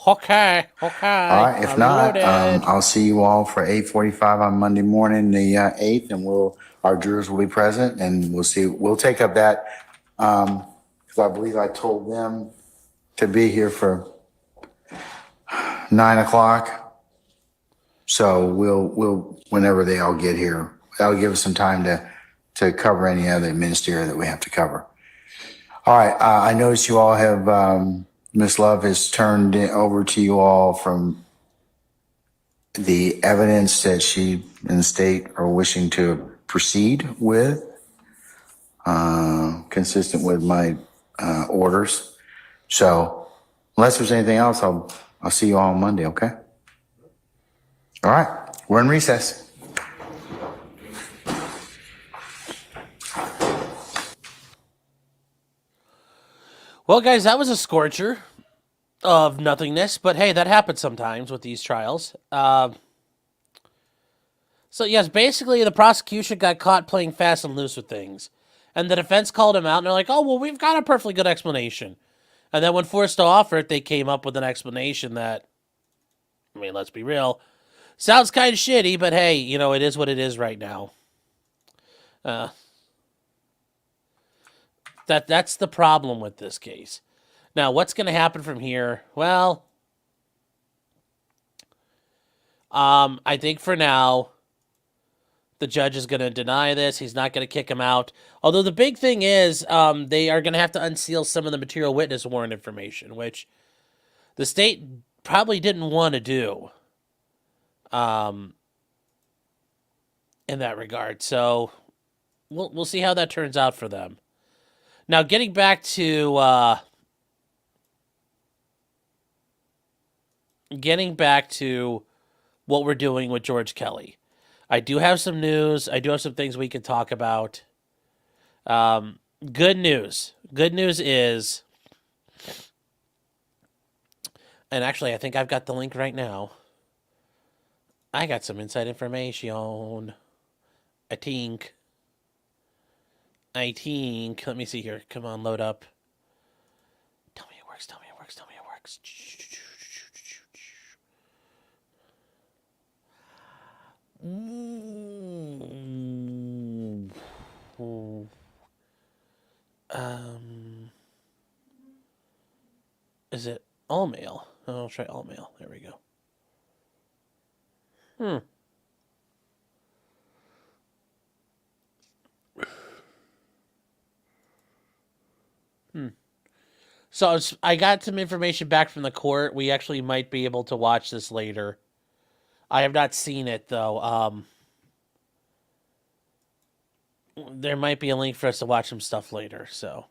Okay. All right, if not, I'll see you all for 8:45 on Monday morning, the 8th, and our jurors will be present, and we'll take up that, because I believe I told them to be here for 9 o'clock. So we'll whenever they all get here, that'll give us some time to cover any other ministerial that we have to cover. All right, I notice you all have, Ms. Love has turned it over to you all from the evidence that she and the state are wishing to proceed with, consistent with my orders. So unless there's anything else, I'll see you all on Monday, okay? All right, we're in recess. Well, guys, that was a scorcher of nothingness, but hey, that happens sometimes with these trials. So yes, basically the prosecution got caught playing fast and loose with things, and the defense called him out, and they're like, "Oh, well, we've got a perfectly good explanation." And then when forced to offer it, they came up with an explanation that, I mean, let's be real, sounds kind of shitty, but hey, it is what it is right now. That's the problem with this case. Now, what's going to happen from here? Well, I think for now, the judge is going to deny this. He's not going to kick him out. Although the big thing is they are going to have to unseal some of the material witness warrant information, which the state probably didn't want to do in that regard. So we'll see how that turns out for them. Now, getting back to what we're doing with George Kelly. I do have some news. I do have some things we can talk about. Good news. Good news is, and actually I think I've got the link right now. I got some inside information. I think. Let me see here. Come on, load up. Tell me it works. Is it all mail? I'll try all mail. There we go. So I got some information back from the court. We actually might be able to watch this later. I have not seen it, though. There might be a link for us to watch some stuff later, so.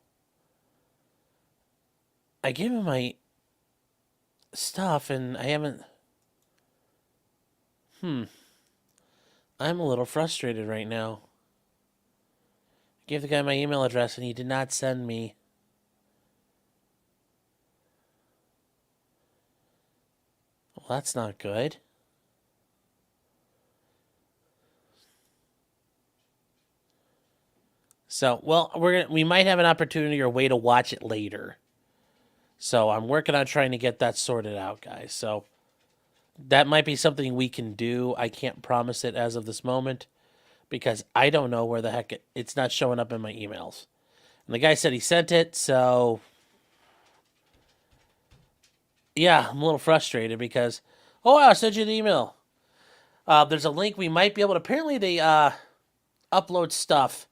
I gave him my stuff, and I haven't... I'm a little frustrated right now. I gave the guy my email address, and he did not send me... Well, that's not good. So, well, we might have an opportunity or way to watch it later. So I'm working on trying to get that sorted out, guys. So that might be something we can do. I can't promise it as of this moment because I don't know where the heck it's not showing up in my emails. And the guy said he sent it, so yeah, I'm a little frustrated because, oh, I sent you the email. There's a link we might be able to. Apparently, they upload stuff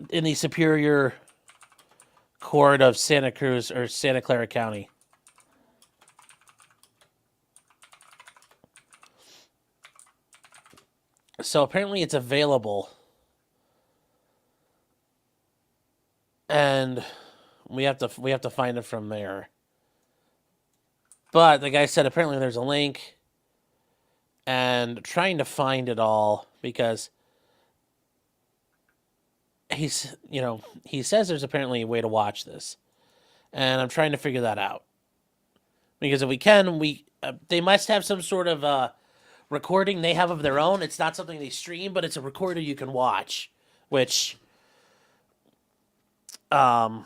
in the Superior Court of Santa Cruz or Santa Clara County. So apparently, it's available, and we have to find it from there. But the guy said apparently there's a link, and trying to find it all because he says there's apparently a way to watch this, and I'm trying to figure that out because if we can, they must have some sort of recording they have of their own. It's not something they stream, but it's a recorder you can watch, which, yeah.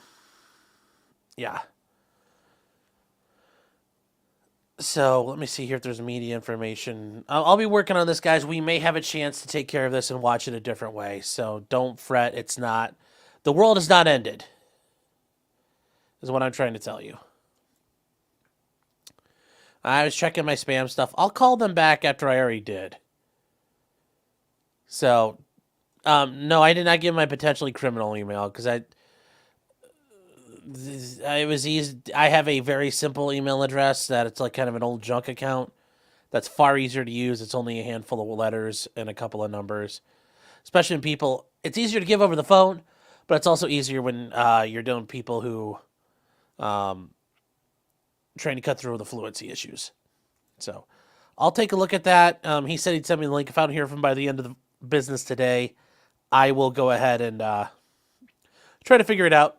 So let me see here if there's media information. I'll be working on this, guys. We may have a chance to take care of this and watch it a different way. So don't fret. It's not, the world is not ended, is what I'm trying to tell you. I was checking my spam stuff. I'll call them back after I already did. So, no, I did not give my potentially criminal email because it was easy. I have a very simple email address that it's like kind of an old junk account that's far easier to use. It's only a handful of letters and a couple of numbers, especially when people, it's easier to give over the phone, but it's also easier when you're dealing with people who trying to cut through the fluency issues. So I'll take a look at that. He said he'd send me the link. If I don't hear from him by the end of the business today, I will go ahead and try to figure it out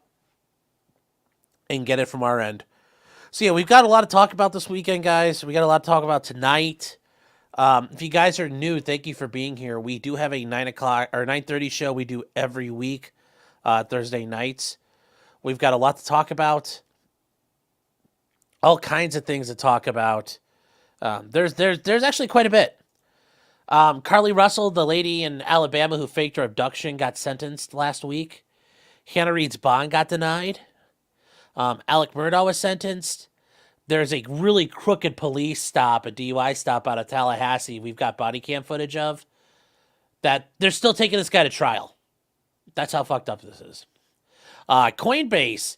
and get it from our end. So yeah, we've got a lot to talk about this weekend, guys. We got a lot to talk about tonight. If you guys are new, thank you for being here. We do have a 9 o'clock or 9:30 show we do every week, Thursday nights. We've got a lot to talk about. All kinds of things to talk about. There's actually quite a bit. Carly Russell, the lady in Alabama who faked her abduction, got sentenced last week. Hannah Reid's bond got denied. Alec Murdaugh was sentenced. There's a really crooked police stop, a DUI stop out of Tallahassee. We've got body cam footage of that. They're still taking this guy to trial. That's how fucked up this is. Coinbase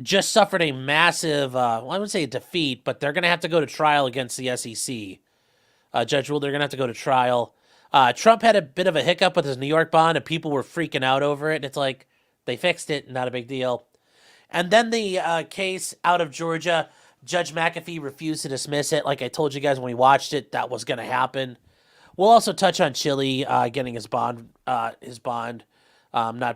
just suffered a massive, I wouldn't say a defeat, but they're going to have to go to trial against the SEC. Judge ruled they're going to have to go to trial. Trump had a bit of a hiccup with his New York bond, and people were freaking out over it. And it's like, they fixed it, not a big deal. And then the case out of Georgia, Judge McAfee refused to dismiss it. Like I told you guys when we watched it, that was going to happen. We'll also touch on Chile getting his bond not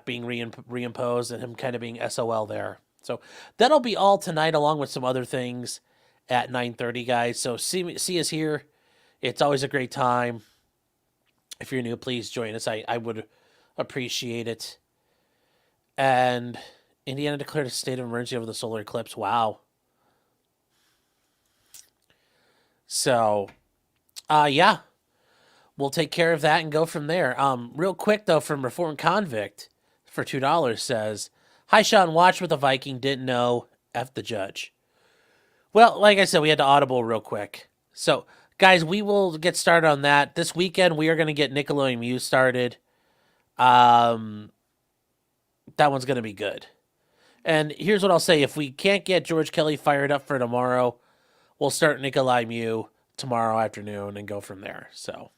being reimposed and him kind of being SOL there. So that'll be all tonight, along with some other things at 9:30, guys. So see us here. It's always a great time. If you're new, please join us. I would appreciate it. And Indiana declared a state of emergency over the solar eclipse. Wow. So, yeah. We'll take care of that and go from there. Real quick, though, from Reformed Convict for $2 says, "Hi, Sean, watched with the Viking, didn't know, F the judge." Well, like I said, we had to audible real quick. So, guys, we will get started on that. This weekend, we are going to get Nickelodeon Muse started. That one's going to be good. And here's what I'll say. If we can't get George Kelly fired up for tomorrow, we'll start Nikolai Mew tomorrow afternoon and go from there. So,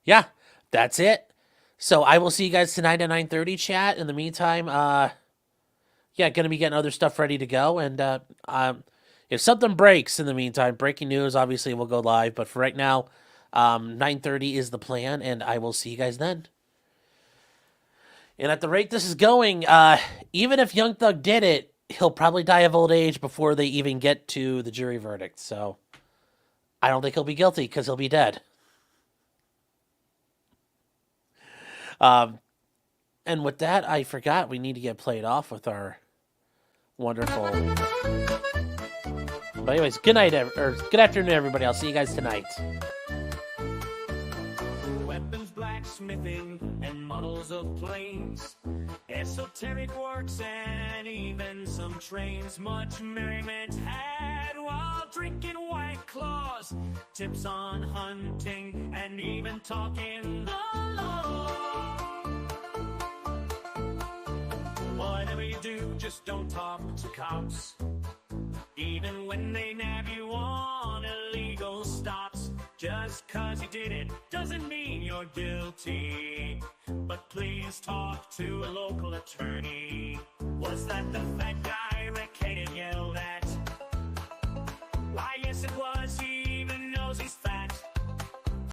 yeah, that's it. So I will see you guys tonight at 9:30, chat. In the meantime, yeah, going to be getting other stuff ready to go. And if something breaks in the meantime, breaking news, obviously we'll go live. But for right now, 9:30 is the plan, and I will see you guys then. And at the rate this is going, even if Young Thug did it, he'll probably die of old age before they even get to the jury verdict. So I don't think he'll be guilty because he'll be dead. And with that, I forgot we need to get played off with our wonderful. But anyways, good night, or good afternoon, everybody. I'll see you guys tonight. Weapons blacksmith driving and models of planes, esoteric works and even some trains. Much merriment had while drinking White Claws, tips on hunting and even talking the law. Whatever you do, just don't talk to cops, even when they nab you on illegal stops. Just 'cause you did it doesn't mean you're guilty, but please talk to a local attorney. Was that the fat guy